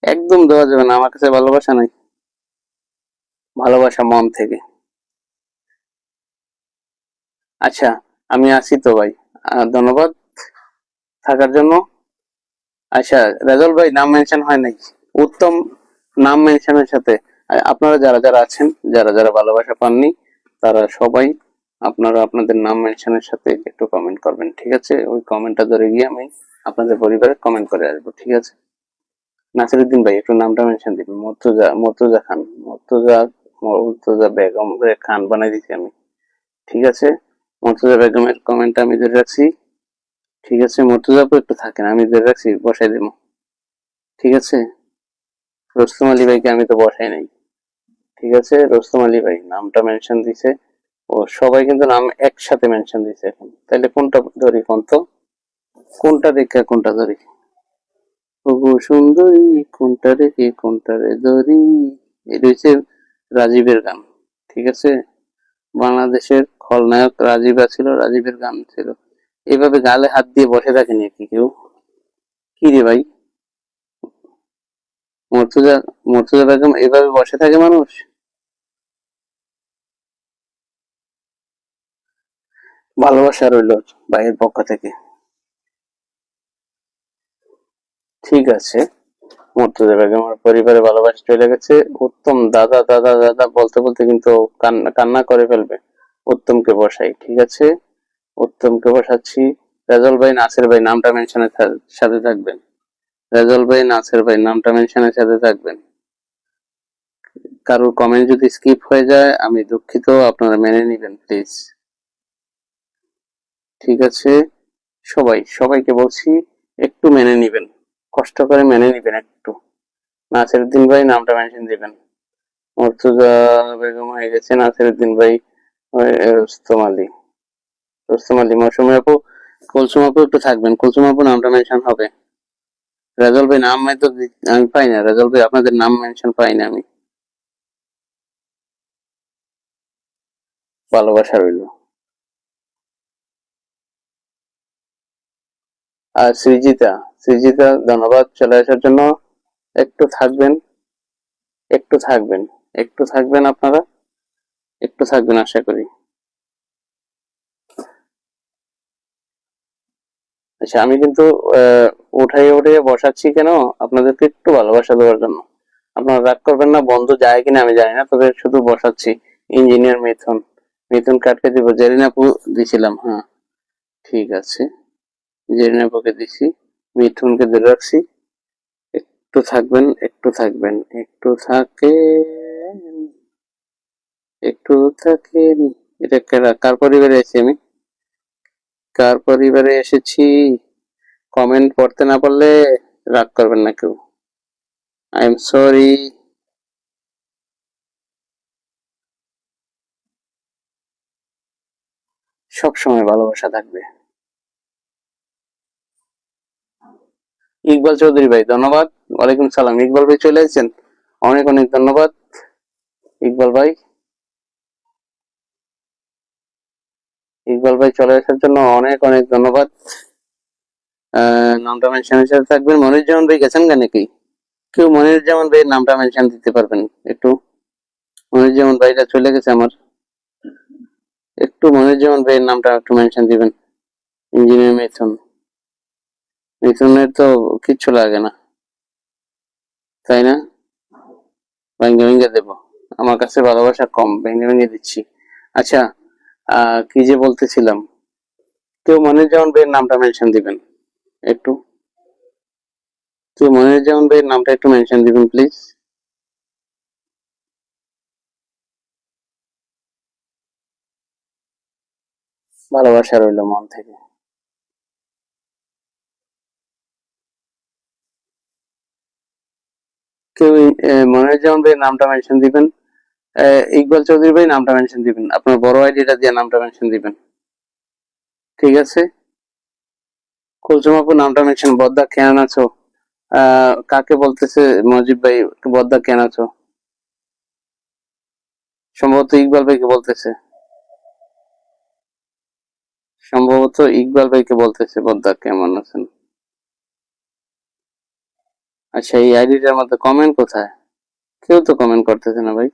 একদম দেওয়া যাবে না, আমার কাছে ভালোবাসা নাই, ভালোবাসা মন থেকে। আচ্ছা, আমি আছি তো ভাই, ধন্যবাদ থাকার জন্য। আচ্ছা, রেজল ভাই নাম মেনশন হয় নাই, উত্তম নাম মেনশনের সাথে। আপনারা যারা যারা আছেন, যারা যারা ভালোবাসা পাননি, তারা সবাই আপনারা আপনাদের নাম মেনশনের সাথে একটু কমেন্ট করবেন, ঠিক আছে। ওই কমেন্টটা ধরে গিয়ে আমি আপনাদের পরিবারে কমেন্ট করে আসবো, ঠিক আছে। নাসিরুদ্দিন ভাই একটু নামটা মেনশন দিবেন। মর্তুজা খান, মর্তুজা বেগম খান বানাই দিচ্ছি আমি, ঠিক আছে। মর্তুজা বেগমের কমেন্টটা আমি ধরে রাখছি, ঠিক আছে। মর্তুজা আপু একটু থাকেন, আমি ধরে রাখছি, বসাই দেবো, ঠিক আছে। রুস্তম আলী ভাইকে আমি তো বসাই নাই, ঠিক আছে। রুস্তম আলী ভাই নামটা মেনশন দিছে, ও সবাই কিন্তু নাম একসাথে মেনশন দিছে এখন, তাহলে কোনটা ধরি কোন তো, কোনটা দেখে কোনটা ধরি? ওগো সুন্দরী, কোনটা রেখে কোনটা রে ধরি, এটা হচ্ছে রাজীবের গান, ঠিক আছে। বাংলাদেশের খলনায়ক রাজীব ছিল, রাজীবের গান ছিল। এভাবে গালে হাত দিয়ে বসে থাকেনি কি কেউ? কি রে ভাই, মর্তুজা, মর্তুজা বেগম এভাবে বসে থাকে মানুষ? ভালোবাসা রইল ভাইয়ের পক্ষ থেকে, ঠিক আছে। মর্তুজা বেগমের পরিবারে ভালোবাসা চলে গেছে। উত্তম দাদা দাদা দাদা বলতে বলতে কিন্তু কান্না কান্না করে ফেলবে। উত্তমকে বসাই, ঠিক আছে। উত্তমকে বসাচ্ছি। রেজল ভাই, নাসির ভাই নামটা মেনশনের সাথে থাকবেন। রেজল ভাই, নাসির ভাই নামটা মেনশনের সাথে থাকবেন। কারোর কমেন্ট যদি স্কিপ হয়ে যায় আমি দুঃখিত, আপনারা মেনে নিবেন প্লিজ। ঠিক আছে, সবাইকে বলছি একটু মেনে নিবেন, কষ্ট করে মেনে নিবেন একটু। নাসিরউদ্দিন ভাই নামটা মেনশন দিবেন। মুর্তজা বেগম হয়ে গেছে, নাসিরউদ্দিন ভাই, রুস্তম আলী, মৌসুমী আপু, কুলসুম আপু একটু থাকবেন, কুলসুম আপু নামটা মেনশন হবে। রেজল ভাই নাম তো আমি পাই না, রেজল ভাই আপনাদের নাম মেনশন পাই না আমি। ভালোবাসা রইল। আর সৃজিতা ধন্যবাদ চলে আসার জন্য। একটু থাকবেন, একটু থাকবেন, একটু থাকবেন, আপনারা একটু থাকবেন আশা করি। আচ্ছা, আমি কিন্তু উঠাইয়ে বসাচ্ছি কেন, আপনাদেরকে একটু ভালোবাসা দেওয়ার জন্য। আপনারা রাগ করবেন না, বন্ধু যায় কিনা আমি জানি না, তবে শুধু বসাচ্ছি। ইঞ্জিনিয়ার মিথুন কাটকে দিব, জেরিনাপু দিছিলাম, হ্যাঁ ঠিক আছে, জেরিনাপুকে দিছি, মিথুনকে ধরে রাখছি। একটু থাকবেন, একটু থাকবেন, একটু থাকে, একটু থাকেন। এটা কার পরিবারে আছি আমি, কার পরিবারে এসেছি? কমেন্ট পড়তে না পারলে রাগ করবেন না কেউ, আই এম সরি। সব সময় ভালোবাসা থাকবে। ইকবাল চৌধুরী ভাই ধন্যবাদ, ওয়ালাইকুম সালাম। ইকবাল ভাই চলে এসেছেন, অনেক অনেক ধন্যবাদ ইকবাল ভাই। ইকবাল ভাই চলে আসার জন্য অনেক অনেক ধন্যবাদ। নামটা মেনশনের সাথে থাকবেন। মনিরুজ্জামান ভাই গেছেন গা নাকি? কেউ মনিরুজ্জামান ভাইয়ের নামটা মেনশন দিতে পারবেন একটু? মনিরুজ্জামান ভাইটা চলে গেছে আমার, একটু মনিরুজ্জামান ভাইয়ের নামটা একটু মেনশন দিবেন। ইঞ্জিনিয়ার মিথুনের তো কিচ্ছু লাগে না, তাই না? ভেঙে ভেঙে দেবো, আমার কাছে ভালোবাসা কম, ভেঙে ভেঙে দিচ্ছি। আচ্ছা, কি যে বলতেছিলাম, কেউ মনিরুজ্জামান ভাইয়ের নামটা মেনশন দিবেন একটু, কেউ মনিরুজ্জামান ভাইয়ের নামটা একটু মেনশন দিবেন প্লিজ। ভালোবাসা রইল মন থেকে। কেউ মনিরুজ্জামান ভাইয়ের নামটা মেনশন দিবেন। ইকবাল চৌধুরী ভাই নামটা মেনশন দিবেন, আপনার বড় আইডিটা দিয়ে নামটা মেনশন দিবেন, ঠিক আছে? কুলসুম আপু নামটা মেনশন। বদ্দা কেন আছো? কাকে বলতেছে মজিব ভাই? বদ্দা কেন আছো? সম্ভবত ইকবাল ভাইকে বলতেছে, সম্ভবত ইকবাল ভাইকে বলতেছে বদ্দা কেমন আছেন। আচ্ছা, এই আইডিটার মধ্যে কমেন্ট কোথায়? কেউ তো কমেন্ট করতেছে না ভাই।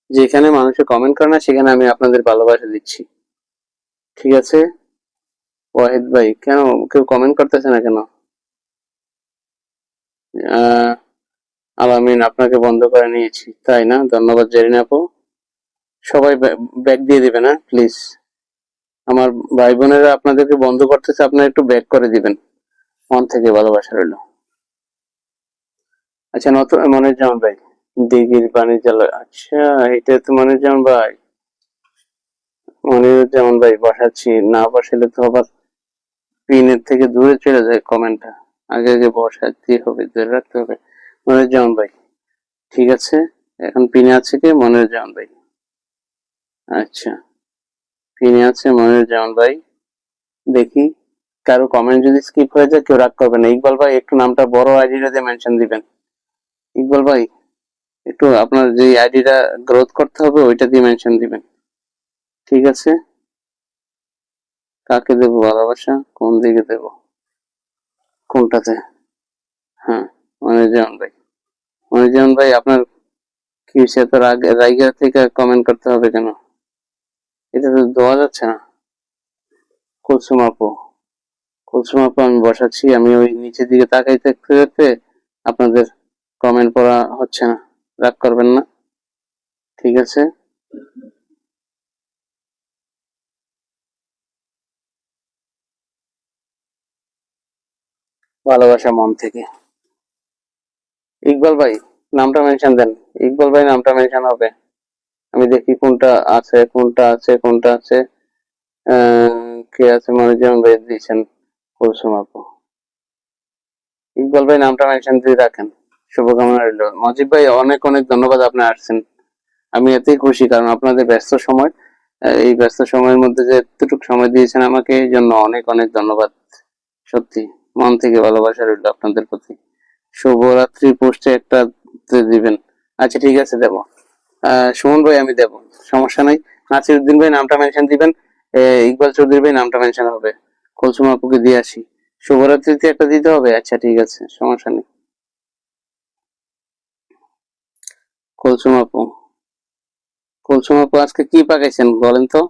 যেখানে মানুষে কমেন্ট করে না সেখানে আমি আপনাদের ভালোবাসা দিচ্ছি, ঠিক আছে? ওয়াহিদ ভাই, কেন কেউ কমেন্ট করতেছে না কেন? আহ আলামিন, আপনাকে বন্ধ করে নিয়েছি তাই না? ধন্যবাদ জেরিন আপু। সবাই ব্যাক দিয়ে দিবে না প্লিজ, আমার ভাই বোনেরা আপনাদেরকে বন্ধ করতেছে, আপনারা একটু ব্যাক করে দিবেন, মন থেকে ভালোবাসা রইল। আচ্ছা, নতুন মনিরুজ্জামান ভাই, দিঘির পানি জ্বালা, আচ্ছা এটা তো মনিরুজ্জামান ভাই। মনিরুজ্জামান ভাই বসাচ্ছি, না বসালে তো আবার পিনের থেকে দূরে চলে যায় কমেন্টটা, আগে আগে বসাতে হবে, ধরে রাখতে হবে। মনিরুজ্জামান ভাই, ঠিক আছে, এখন পিনে আছে কি মনিরুজ্জামান ভাই? আচ্ছা, পিনে আছে মনিরুজ্জামান ভাই। দেখি, কারো কমেন্ট যদি স্কিপ হয়ে যায় কেউ রাগ করবে না। ইকবাল ভাই একটু নামটা বড় আইডিটা দিয়ে মেনশন দিবেন। ইকবাল ভাই, একটু আপনার যে আইডিটা গ্রোথ করতে হবে ওইটা দিয়ে মেনশন দিবেন, ঠিক আছে? কাকে দেবো ভালোবাসা, কোন দিকে দেবো, কোনটাতে? হ্যাঁ, মনিরুজ্জামান ভাই। মনিরুজ্জামান ভাই, আপনার কি হয়েছে, এত রাইগা থেকে কমেন্ট করতে হবে কেন? এটা তো দেওয়া যাচ্ছে না। কুলসুম আপু, কুলসুম আপু আমি বসাচ্ছি, আমি ওই নিচের দিকে তাকাই থাকতে থাকতে আপনাদের কমেন্ট পড়া হচ্ছে না, রাগ করবেন না, ঠিক আছে? ভালোবাসা মন থেকে। ইকবাল ভাই নামটা মেনশন দেন, ইকবাল ভাই নামটা মেনশন হবে। আমি দেখি কোনটা আছে কোনটা আছে কোনটা আছে। কে আছে, মনিরুজ্জামান ভাই দিয়েছেন, কুলসুম আপু। ইকবাল ভাই নামটা মেনশন দিয়ে রাখেন, শুভকামনা রইল। মজিব ভাই অনেক অনেক ধন্যবাদ, আপনি আসছেন। আমি এতেই খুশি, কারণ আপনাদের ব্যস্ত সময়, এই ব্যস্ত সময়ের মধ্যে যে এতটুকু সময় দিয়েছেন আমাকে, এই জন্য অনেক অনেক ধন্যবাদ। সত্যি মন থেকে ভালোবাসা রইল আপনাদের প্রতি। শুভরাত্রি পোস্টে একটা দিবেন। আচ্ছা ঠিক আছে, দেব। সুমন ভাই আমি দেব, সমস্যা নাই। নাসিরউদ্দিন ভাই নামটা মেনশন দিবেন। ইকবাল চৌধুরী ভাই নামটা মেনশন হবে। কুলসুম আপুকে দিয়ে আসি। শুভরাত্রিতে একটা দিতে হবে, আচ্ছা ঠিক আছে, সমস্যা নেই। কুলসুম আপু, কুলসুম আপু আজকে কি পাকাইছেন বলেন তো?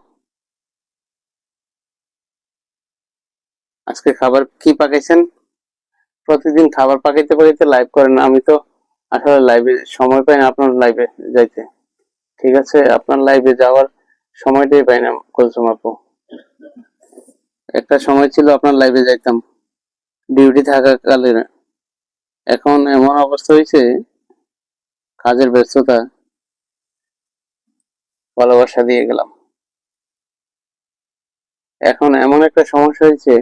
আজকে খাবার কি পাকাইছেন? প্রতিদিন খাবার পাকাইতে পাকাইতে লাইভ করেন, আমি তো আসলে লাইভে সময় পাই না আপনার লাইভে যাইতে। ঠিক আছে, আপনার লাইভে যাওয়ার সময়টাই পাই না কুলসুম আপু। একটা সময় ছিল আপনার লাইভে যাইতাম ডিউটি থাকাকালীন। এখন এমন অবস্থা হয়েছে, কাজের ব্যস্ততা, ভালোবাসা দিয়ে গেলাম। এখন এমন একটা সমস্যা হয়েছে,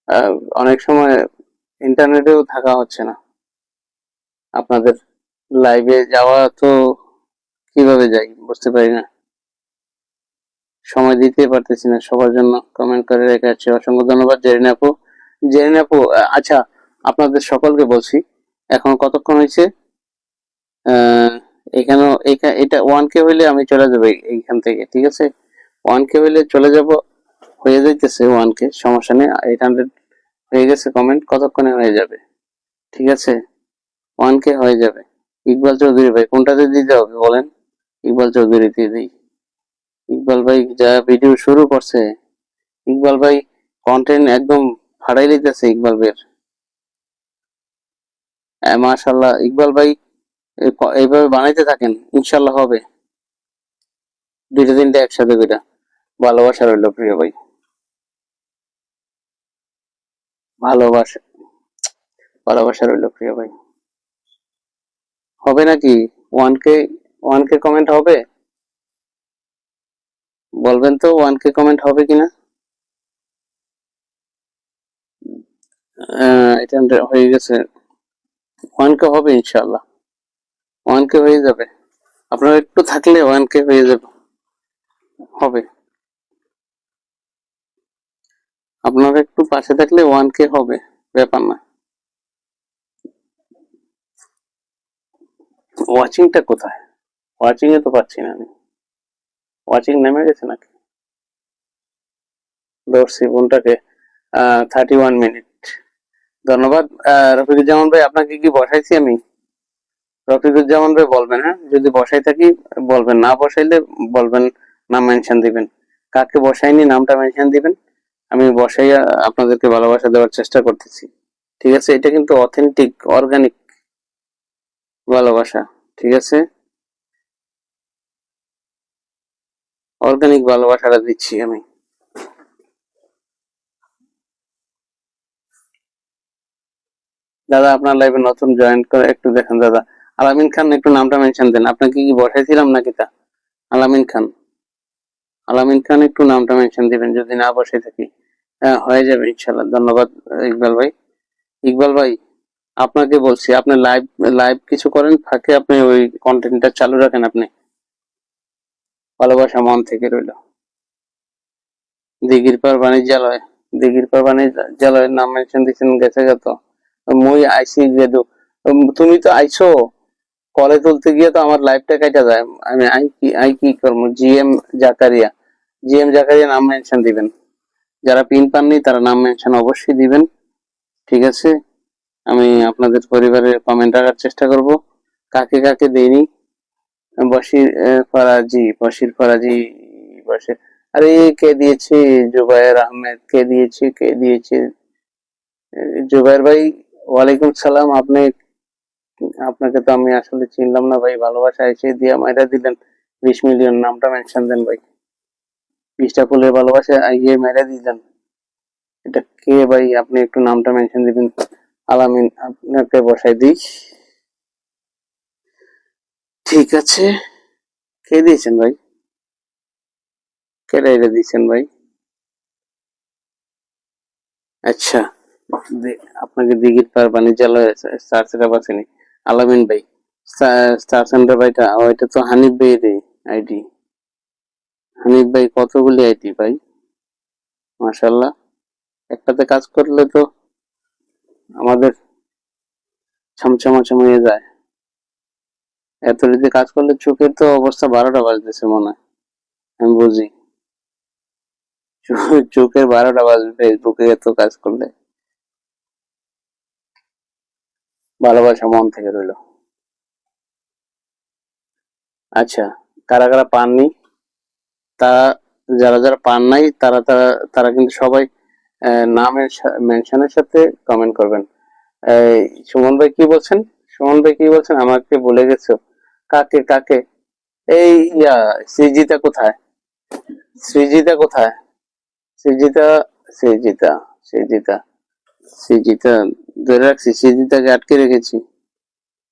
আহ, অনেক সময় ইন্টারনেটেও থাকা হচ্ছে না। আপনাদের লাইভে যাওয়া তো কিভাবে যাই বুঝতে পারি না, সময় দিতে পারতেছি না। সবার জন্য কমেন্ট করে রেখে আছে, অসংখ্য ধন্যবাদ জেরিন আপু। জেরিন আপু, আচ্ছা, আপনাদের সকলকে বলছি, এখন কতক্ষণ হয়েছে? আহ এখানেও এটা 1K হইলে আমি চলে যাবো এইখান থেকে, ঠিক আছে? 1K হইলে চলে যাব, হয়ে যাইতেছে 1K, সমস্যা নেই। 800 হয়ে গেছে কমেন্ট, কতক্ষণে হয়ে যাবে, ঠিক আছে? 1K হয়ে যাবে। ইকবাল চৌধুরী ভাই কোনটাতে দিতে হবে বলেন? ইকবাল চৌধুরীতে দিই। ইকবাল ভাই যা ভিডিও শুরু করছে, ইকবাল ভাই কন্টেন্ট একদম ফাড়াই লইতেছে ইকবাল ভাইয়ের। মাশাল্লাহ ইকবাল ভাই, এইভাবে বানাইতে থাকেন, ইনশাল্লাহ হবে। দুইটা তিনটা একসাথে কইরা। ভালোবাসা রইল প্রিয় ভাই, ভালোবাসা, ভালোবাসা রইল প্রিয় ভাই। হবে নাকি? 1K, 1K কমেন্ট হবে? বলবেন তো 1K কমেন্ট হবে কিনা? এটা হয়ে গেছে, 1K হবে ইনশাল্লাহ, 1K হয়ে যাবে। আপনারা একটু থাকলে 1K হয়ে যাবে, হবে। আপনারা একটু পাশে থাকলে 1K হবে, ব্যাপার না। ওয়াচিংটা কোথায়? ওয়াচিং এ তো পাচ্ছি না আমি। ওয়াচিং নেমে গেছে নাকি? ধরছি বোনটাকে। 31 মিনিট। ধন্যবাদ। রফিকুজ্জামান ভাই, আপনাকে কি বসাইছি আমি? রফিকুজ্জামান ভাই বলবেন, হ্যাঁ যদি বসাই থাকি বলবেন, না বসাইলে বলবেন, নাম মেনশন দিবেন। কাকে বসাইনি নামটা মেনশন দিবেন, আমি বসাইয়া আপনাদেরকে ভালোবাসা দেওয়ার চেষ্টা করতেছি। ঠিক আছে, এটা কিন্তু অথেন্টিক অর্গানিক ভালোবাসা, ঠিক আছে? অর্গানিক ভালোবাসাটা দিচ্ছি আমি। দাদা আপনার লাইভে নতুন জয়েন করে একটু দেখেন দাদা। আলামিন খান একটু নামটা মেনশন দেন, আপনাকে কি বসাইছিলাম নাকি তা? আলামিন খান, আলামিন খান একটু নামটা মেনশন দিবেন যদি না বসে থাকি। হ্যাঁ হয়ে যাবে ইনশাল্লাহ, ধন্যবাদ। ইকবাল ভাই, ইকবাল ভাই আপনাকে বলছি, আপনি লাইভ লাইভ কিছু করেন ফাঁকে, আপনি ওই কন্টেন্টটা চালু রাখেন আপনি। ভালোবাসা মন থেকে রইল। দিঘির পার বাণিজ্যালয়, দিঘির পার বাণিজ্যালয়ের নাম মেনশন দিচ্ছেন, গেছে গেত। মুই আইসি গেদু, তুমি তো আইছো, কলে তুলতে গিয়ে তো আমার লাইফটা কেটে যায়। আমি আই কি করবো? জাকারিয়া, জাকারিয়া নাম মেনশন দিবেন। যারা পিন পাননি তারা নাম মেনশন অবশ্যই দিবেন, ঠিক আছে? আমি আপনাদের পরিবারের কমেন্ট রাখার চেষ্টা করব। কাকে কাকে দেইনি? বশির ফরাজি, বশির ফরাজি, বশির, আরে কে দিয়েছে? জুবায়ের আহমেদ, কে দিয়েছে, কে দিয়েছে? জুবায়ের ভাই, ওয়ালাইকুম সালাম। আপনাকে তো আমি আসলে চিনলাম না ভাই, ভালোবাসা এসে দিয়া মাইরা দিলেন। 20 মিলিয়ন, নামটা মেনশন দেন ভাই। 20টা ফুলের ভালোবাসা আইয়ে মেরে দিলেন। এটা কে ভাই? আপনি একটু নামটা মেনশন দিবেন। আলামিন, আপনাকে বসাই দিই। ঠিক আছে, কে দিয়েছেন ভাই? কে এটা দিয়েছেন ভাই? আচ্ছা, আপনাকে দিঘির পার বাণিজ্যালয় স্টার সেটআপ আসেনি। আলামিন ভাই, স্টার সেন্টার ভাইটা, ওইটা তো হানিফ ভাইয়ের আইডি। হানিফ ভাই কতগুলি আইডি ভাই, মাশাল্লাহ। একটাতে কাজ করলে তো আমাদের ছমছমাছম হয়ে যায়। এত যদি কাজ করলে চোখের তো অবস্থা 12টা বাজতেছে মনে হয়, আমি বুঝি। চোখের 12টা বাজবে ফেসবুকে এত কাজ করলে। ভালোবাসা মন থেকে রইল। আচ্ছা, কারা কারা পাননি, তারা, যারা যারা পান নাই তারা তারা তারা কিন্তু সবাই নামের মেনশনের সাথে কমেন্ট করবেন। এই সুমন ভাই কি বলছেন? সুমন ভাই কি বলছেন? আমাকে বলে গেছো। কাকে কাকে? এই ইয়া, সৃজিতা কোথায়? সৃজিতা কোথায়? সৃজিতা, সৃজিতা, সৃজিতা, সৃজিতা ধরে রাখছি, সৃজিতাকে আটকে রেখেছি।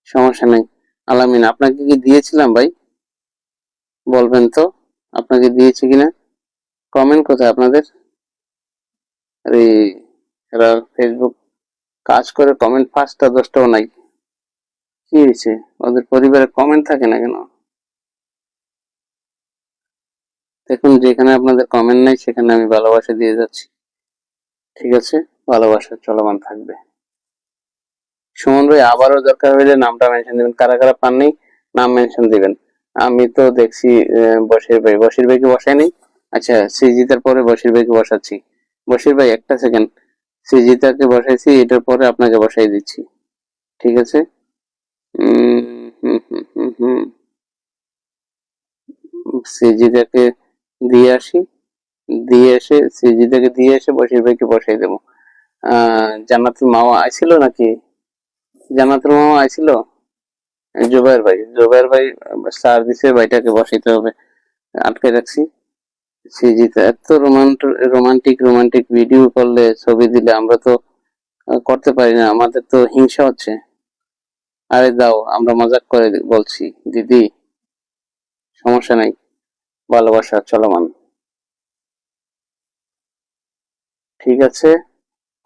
সমস্যা নেই। আলামিন, আপনাকে কি দিয়েছিলাম ভাই? বলবেন তো আপনাকে দিয়েছি কিনা। কমেন্ট কোথায় আপনাদের? আরে, এরা ফেসবুক কাজ করে কমেন্ট 5টা 10টাও নাই। কি হয়েছে? ওদের পরিবারে কমেন্ট থাকে না কেন? দেখুন, যেখানে আপনাদের কমেন্ট নাই সেখানে আমি ভালোবাসা দিয়ে যাচ্ছি। ঠিক আছে, ভালোবাসা চলমান থাকবে। সুমন ভাই, আবারও দরকার হলে নামটা মেনশন দিবেন। কারা কারা পাননি নাম মেনশন দিবেন। আমি তো দেখছি বশির ভাই, বশির ভাইকে বসাই নাই। আচ্ছা, সৃজিতার পরে বশির ভাইকে বসাচ্ছি। বশির ভাই একটা সেকেন্ড, সৃজিতাকে বসাইছি, এটার পরে আপনাকে বসাই দিচ্ছি। ঠিক আছে। হুম হুম হুম হুম, সৃজিতাকে দিয়ে আসি, দিয়ে এসে সৃজিতাকে দিয়ে এসে বশির ভাইকে বসাই দেবো। জান্নাতুল মাওয়া আইছিল নাকি? জান্নাতুল মাওয়া আইছিল? জুবাইর ভাই, জুবাইর ভাই স্যার দিছে, ভাইটাকে বসাইতে হবে। আটকে রাখছি। সৃজিতা এত রোমান্টিক রোমান্টিক ভিডিও করলে, ছবি দিলে আমরা তো করতে পারি না, আমাদের তো হিংসা হচ্ছে। আরে দাও, আমরা মজাক করে বলছি দিদি, সমস্যা নাই, ভালোবাসা চলমান। ঠিক আছে,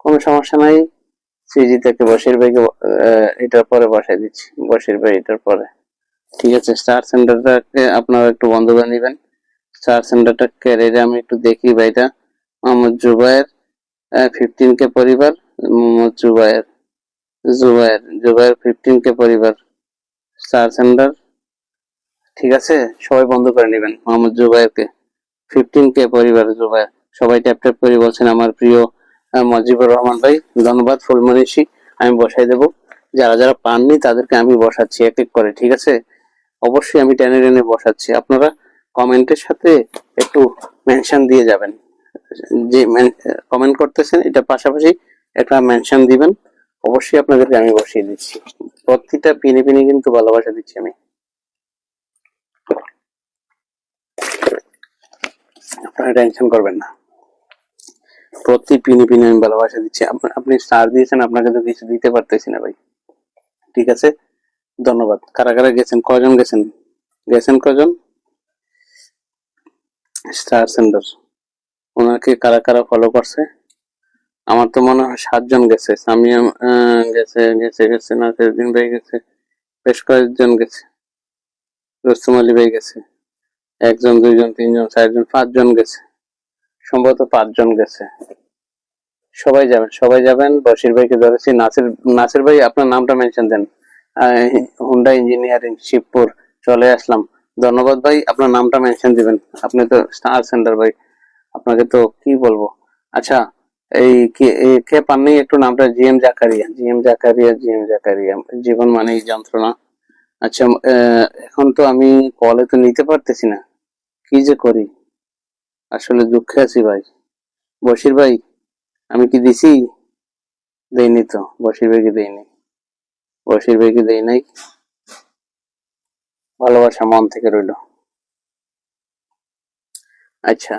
কোনো সমস্যা নাই। সৃজিতাকে বশির ভাইকে এটার পরে বসাই দিচ্ছি, বশির ভাই এটার পরে। ঠিক আছে, স্টার সেন্টারটাকে আপনারা একটু বন্ধ করে নেবেন। স্টার সেন্টারটা ক্যারিয়ারে আমি একটু দেখি ভাইটা। মোহাম্মদ জুবায়ের, 15K পরিবার। মোহাম্মদ জুবায়ের, জুবায়ের 15K পরিবার। স্টার সেন্টার, ঠিক আছে, সবাই বন্ধ করে নেবেন মোহাম্মদ জুবায়েরকে। 15K পরিবার জুবায়ের। সবাই ট্যাপ ট্যাপ করে বলছেন আমার প্রিয় মজিবুর রহমান ভাই, ধন্যবাদ ফুলমনীষী। আমি বসাই দেব। যারা যারা পাননি তাদেরকে আমি বসাচ্ছি এক এক করে, ঠিক আছে। অবশ্যই আমি টেনে টেনে বসাচ্ছি, আপনারা কমেন্টের সাথে একটু মেনশন দিয়ে যাবেন। যে কমেন্ট করতেছেন এটা পাশাপাশি একটা মেনশন দিবেন। অবশ্যই আপনাদেরকে আমি বসিয়ে দিচ্ছি। প্রতিটা পিনে পিনে কিন্তু ভালোবাসা দিচ্ছি আমি, আপনারা টেনশন করবেন না। প্রতি পিনে পিনে আমি ভালোবাসা দিচ্ছি। আপনি স্টার দিয়েছেন, আপনাকে তো কিছু দিতে পারতেছি না ভাই। ঠিক আছে, ধন্যবাদ। কারা কারা গেছেন, কজন গেছেন, গেছেন কজন? স্টার সেন্টার, ওনাকে কারা কারা ফলো করছে? আমার তো মনে হয় 7জন গেছে। সামিয়া গেছে, গেছে নাসিরউদ্দিন ভাই গেছে, বেশ কয়েকজন গেছে। রুস্তম আলী ভাই গেছে, 1 জন 2 জন 3 জন 4 জন 5 জন গেছে, সম্ভবত 5 জন গেছে। সবাই যাবেন, সবাই যাবেন। বশির ভাইকে ধরেছি। নাসির, নাসির ভাই আপনার নামটা মেনশন দেন। হুন্ডা ইঞ্জিনিয়ারিং শিবপুর, চলে আসলাম। ধন্যবাদ ভাই, আপনার নামটা মেনশন দিবেন। আপনি তো স্টার সেন্টার ভাই, আপনাকে তো কি বলবো। আচ্ছা, এই কে পাননি একটু নামটা? GM Zakaria, GM Zakaria, GM Zakaria, জীবন মানেই যন্ত্রণা। আচ্ছা, এখন তো আমি কলে তো নিতে পারতেছি না, কি যে করি, আসলে দুঃখে আছি ভাই। বশির ভাই, আমি কি দিছি? দেইনি তো, বশির ভাইকে দেইনি, বশির ভাইকে দেই নাই। ভালোবাসা মন থেকে রইল। আচ্ছা,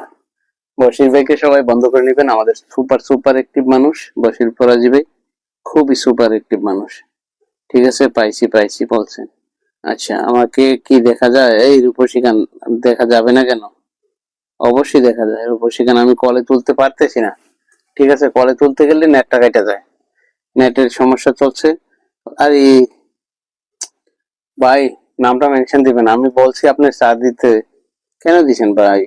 বশির ভাইকে সবাই বন্ধ করে নেবেন, আমাদের সুপার সুপার অ্যাক্টিভ মানুষ বশির ফরাজি ভাই, খুবই সুপার অ্যাক্টিভ মানুষ। ঠিক আছে, পাইছি পাইছি বলছেন। আচ্ছা, আমাকে কি দেখা যায়? এই রূপসী গান দেখা যাবে না কেন? অবশ্যই দেখা যায় রূপসী গান, আমি কলে তুলতে পারতেছি না। ঠিক আছে, কলে তুলতে গেলে নেটটা কেটে যায়, নেটের সমস্যা চলছে। আরে ভাই, নামটা মেনশন দিবেন, আমি বলছি আপনি স্টার দিতে, কেন দিছেন ভাই?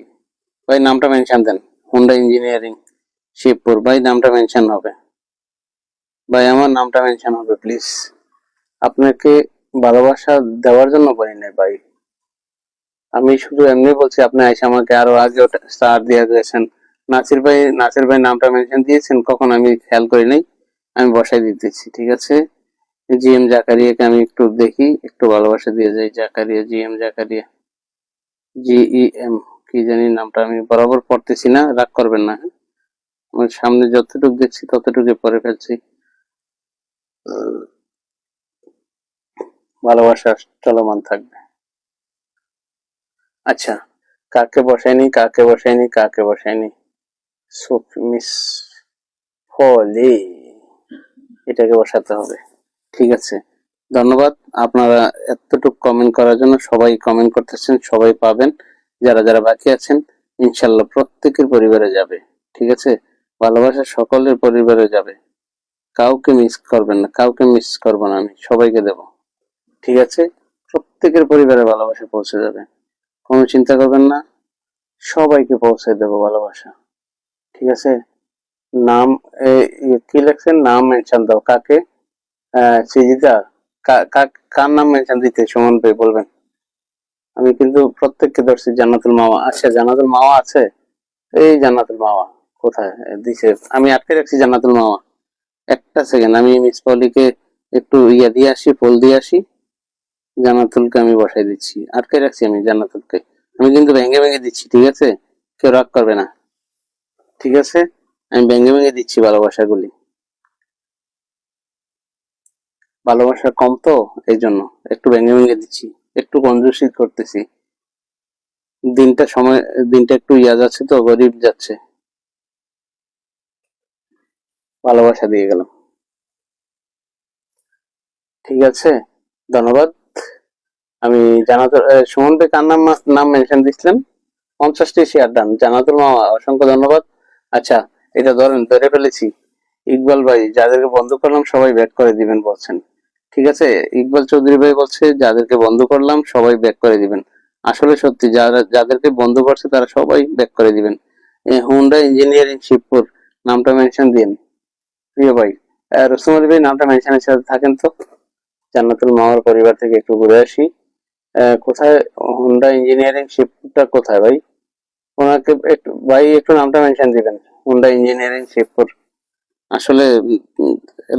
ভাই নামটা মেনশন দেন, হুন্ডা ইঞ্জিনিয়ারিং শিবপুর, ভাই নামটা মেনশন হবে, ভাই আমার নামটা মেনশন হবে প্লিজ। আপনাকে ভালোবাসা দেওয়ার জন্য বলি নাই ভাই, আমি শুধু এমনি বলছি, আপনি এসে আমাকে আরো আগে স্টার দিয়ে দিয়েছেন। নাসির ভাই নামটা মেনশন দিয়েছেন কখন আমি খেয়াল করি নাই, আমি বসাই দিতেছি। ঠিক আছে, জি এম জাকারিয়াকে আমি একটু দেখি, একটু ভালোবাসা দিয়ে যাই। Zakaria, G M Zakaria, GEM, কি জানি নামটা, আমি বরাবর পড়তেছি না, রাগ করবেন না হ্যাঁ? আমার সামনে যতটুকু দেখছি ততটুকু পড়ে ফেলছি। ভালোবাসা চলমান থাকবে। আচ্ছা, কাকে বসাইনি কাকে বসাইনি কাকে বসাইনি, মিস ফলি, এটাকে বসাতে হবে। ঠিক আছে, ধন্যবাদ। আপনারা এতটুকু কমেন্ট করার জন্য, সবাই কমেন্ট করতেছেন, সবাই পাবেন। যারা যারা বাকি আছেন, ইনশাল্লাহ প্রত্যেকের পরিবারে যাবে। ঠিক আছে, ভালোবাসা সকলের পরিবারে যাবে, কাউকে মিস করবেন না, কাউকে মিস করবো না, আমি সবাইকে দেব। ঠিক আছে, প্রত্যেকের পরিবারে ভালোবাসা পৌঁছে যাবে, কোনো চিন্তা করবেন না, সবাইকে পৌঁছে দেব ভালোবাসা। ঠিক আছে, নাম কি লেখছেন, নাম মেনশন দাও কাকে? সৃজিতা, কার নাম মেনশন দিতে সুমন ভাই বলবেন? আমি কিন্তু প্রত্যেককে ধরছি। জান্নাতুল মাওয়া, আচ্ছা জান্নাতুল মাওয়া আছে, এই জান্নাতুল মাওয়া কোথায় দিছে, আমি আটকে রাখছি জান্নাতুল মাওয়া। একটা সেকেন্ড, আমি মিস পলিকে একটু ইয়া দিয়ে আসি, ফুল দিয়ে আসি, জান্নাতুলকে আমি বসাই দিচ্ছি, আটকে রাখছি আমি জান্নাতুলকে, আমি কিন্তু ভেঙে ভেঙে দিচ্ছি। ঠিক আছে, কেউ রাগ করবে না। ঠিক আছে, আমি ভেঙে ভেঙে দিচ্ছি ভালোবাসাগুলি, ভালোবাসা কম তো, এই জন্য একটু ভেঙে ভেঙে দিচ্ছি, একটু কঞ্জুসি করতেছি। দিনটা সময়, দিনটা একটু ইয়া যাচ্ছে তো, গরিব যাচ্ছে, ভালোবাসা দিয়ে গেলাম। ঠিক আছে, ধন্যবাদ। আমি জানাতুল সুমন ভাই কার নাম নাম মেনশন দিচ্ছিলেন? 50টি শেয়ার ডান, জানাতুল মামা অসংখ্য ধন্যবাদ। আচ্ছা, এটা ধরেন, ধরে ফেলেছি। ইকবাল ভাই, যাদেরকে বন্ধ করলাম সবাই ব্যাক করে দিবেন বলছেন। ঠিক আছে, ইকবাল চৌধুরী ভাই বলছে যাদেরকে বন্ধ করলাম সবাই ব্যাক করে দিবেন। আসলে সত্যি, যারা যাদেরকে বন্ধ করছে তারা সবাই ব্যাক করে দিবেন। হুন্ডা ইঞ্জিনিয়ারিং শিবপুর, নামটা মেনশন দিন প্রিয় ভাই। রুস্তম আলী ভাই নামটা মেনশনের সাথে থাকেন তো। জান্নাতুল মাওয়ার পরিবার থেকে একটু ঘুরে আসি। কোথায় হুন্ডা ইঞ্জিনিয়ারিং শিবপুরটা কোথায় ভাই? ওনাকে একটু ভাই, একটু নামটা মেনশন দিবেন, হুন্ডা ইঞ্জিনিয়ারিং শিবপুর। আসলে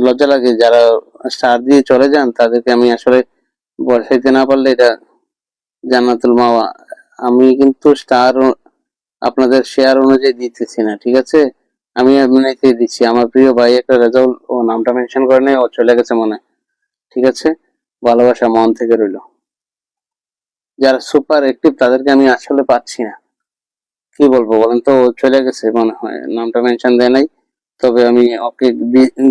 লজ্জা লাগে, যারা স্টার দিয়ে চলে যান তাদেরকে আমি আসলে বসাইতে না পারলে এটা জান্নাতুল মাওয়া। আমি কিন্তু স্টার আপনাদের শেয়ার অনুযায়ী দিতেছি না। ঠিক আছে, আমি এমনিতেই দিচ্ছি। আমার প্রিয় ভাই একটা রেজাল্ট, ও নামটা মেনশন করে নেই, ও চলে গেছে মনে। ঠিক আছে, ভালোবাসা মন থেকে রইল। যারা সুপার অ্যাক্টিভ তাদেরকে আমি আসলে পাচ্ছি না, কি বলবো বলেন তো, ও চলে গেছে মনে হয়, নামটা মেনশন দেয় নাই। তবে আমি ওকে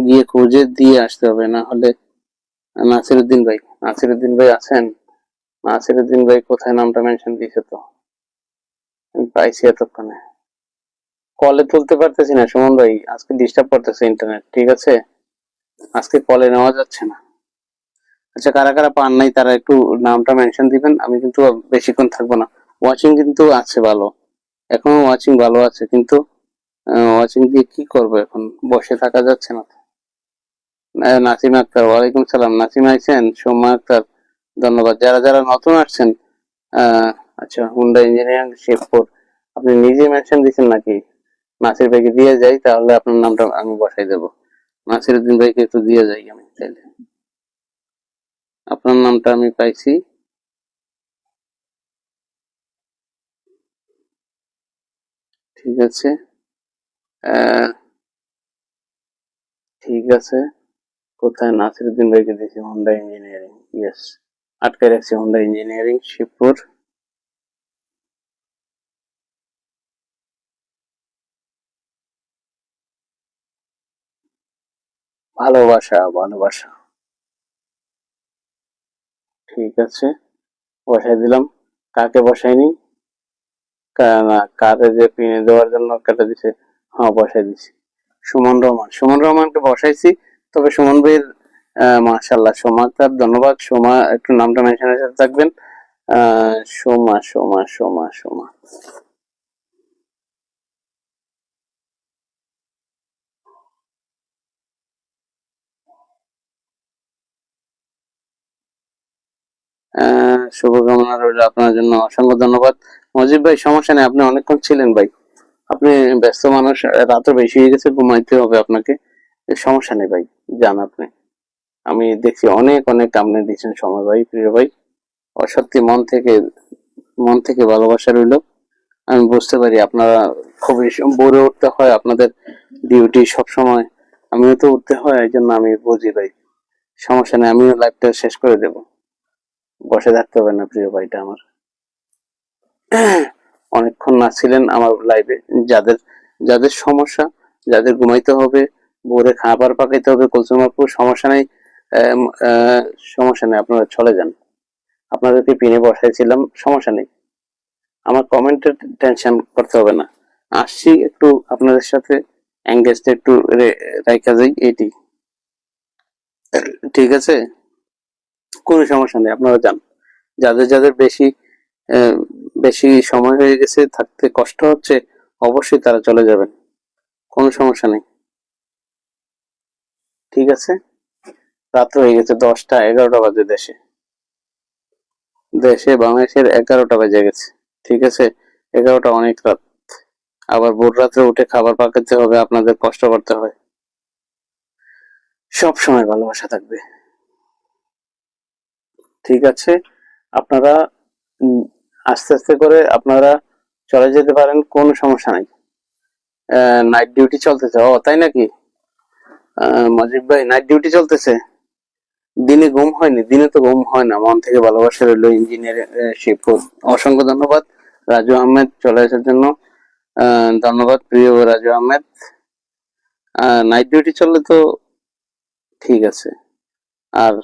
গিয়ে খুঁজে দিয়ে আসতে হবে, না হলে। নাসিরুদ্দিন ভাই, নাসিরুদ্দিন ভাই আছেন? নাসিরুদ্দিন ভাই কোথায়, নামটা মেনশন দিয়েছে তো, আমি পাইছি এতক্ষণে। কলে তুলতে পারতেছি না সুমন ভাই, আজকে ডিস্টার্ব করতেছে ইন্টারনেট। ঠিক আছে, আজকে কলে নেওয়া যাচ্ছে না। আচ্ছা, কারা কারা পান নাই তারা একটু নামটা মেনশন দিবেন, আমি কিন্তু বেশিক্ষণ থাকবো না। ওয়াচিং কিন্তু আছে ভালো, এখনো ওয়াচিং ভালো আছে, কিন্তু ওয়াচিং দিয়ে কি করবো এখন, বসে থাকা যাচ্ছে না। নাসিমা আক্তার, ওয়ালাইকুম সালাম। নাসিমা আইছেন, সোমা আক্তার, ধন্যবাদ। যারা যারা নতুন আসছেন, আচ্ছা, হুন্ডা ইঞ্জিনিয়ারিং শিবপুর, আপনি নিজে মেনশন দিচ্ছেন নাকি? নাসির ভাইকে দিয়ে যাই, তাহলে আপনার নামটা আমি বসাই দেবো। নাসিরুদ্দিন ভাইকে একটু দিয়ে যাই আমি তাইলে, আপনার নামটা আমি পাইছি। ঠিক আছে, আহ, ঠিক আছে, কোথায় নাসিরুদ্দিন ভাইকে দিয়েছি, হোন্ডা ইঞ্জিনিয়ারিং, ইয়েস, আটকে রাখছি হোন্ডা ইঞ্জিনিয়ারিং শিবপুর। ভালোবাসা ভালোবাসা। ঠিক আছে, বসাই দিলাম। কাকে বসাইনি? না, কারে যে পিনে দেওয়ার জন্য কেটে দিছে, হ্যাঁ বসাই দিছি। সুমন রহমান, সুমন রহমানকে বসাইছি। তবে সুমন ভাইয়ের মাশাল্লাহ, সোমা তার ধন্যবাদ। সোমা একটু নামটা মেনশনের সাথে থাকবেন। সোমা সোমা সোমা সোমা। শুভকামনা রইল আপনার জন্য, অসংখ্য ধন্যবাদ। মজিব ভাই সমস্যা নেই, আপনি অনেকক্ষণ ছিলেন ভাই। আপনি ব্যস্ত মানুষ, রাতও বেশি হয়ে গেছে, ঘুমাইতে হবে আপনাকে। সমস্যা নেই ভাই, যান আপনি। আমি দেখছি অনেক অনেক আপনি দিচ্ছেন সময় ভাই, প্রিয় ভাই। সত্যি মন থেকে ভালোবাসা রইল। আমি বুঝতে পারি আপনারা খুবই ভোরে উঠতে হয়, আপনাদের ডিউটি সব সময়। আমিও তো উঠতে হয়, এই জন্য আমি বুঝি ভাই। সমস্যা নেই, আমিও লাইফটা শেষ করে দেব। বসে থাকতে হবে না প্রিয় ভাইটা আমার। অনেকক্ষণ নাচছিলেন আমার লাইভে। যাদের যাদের সমস্যা, যাদের ঘুমাইতে হবে, ভোরে খাবার পাকাইতে হবে, কুলসুমাপুর সমস্যা নেই। আম, আহ, সমস্যা নেই, আপনারা চলে যান। আপনাদেরকে পিনে বসাইছিলাম, সমস্যা নেই। আমার কমেন্টের টেনশন করতে হবে না। আসছি একটু আপনাদের সাথে এঙ্গেজটা একটু রাইখা যাই, এটি ঠিক আছে। কোনো সমস্যা নেই, আপনারা যান। যাদের যাদের আহ, বেশি সময় হয়ে গেছে, থাকতে কষ্ট হচ্ছে, অবশ্যই তারা চলে যাবেন। কোনো সমস্যা নেই, ঠিক আছে। রাত হয়ে গেছে 10টা 11টা বাজে দেশে। দেশে বাংলাদেশের 11টা বাজে গেছে, ঠিক আছে। 11টা অনেক রাত। আবার ভোর রাত্রে উঠে খাবার পাকাতে হবে, আপনাদের কষ্ট করতে হয়। সব সময় ভালোবাসা থাকবে, ঠিক আছে। আপনারা উম, আস্তে আস্তে করে আপনারা চলে যেতে পারেন, কোনো সমস্যা নাই। নাইট ডিউটি চলতেছে, ও তাই নাকি? মজিব ভাই নাইট ডিউটি চলতেছে। দিনে ঘুম হয়নি, দিনে তো ঘুম হয় না। মন থেকে ভালোবাসা রইলো, ইঞ্জিনিয়ার শিপ। অসংখ্য ধন্যবাদ রাজু আহমেদ চলে আসার জন্য। ধন্যবাদ প্রিয় রাজু আহমেদ। নাইট ডিউটি চললে তো ঠিক আছে, আর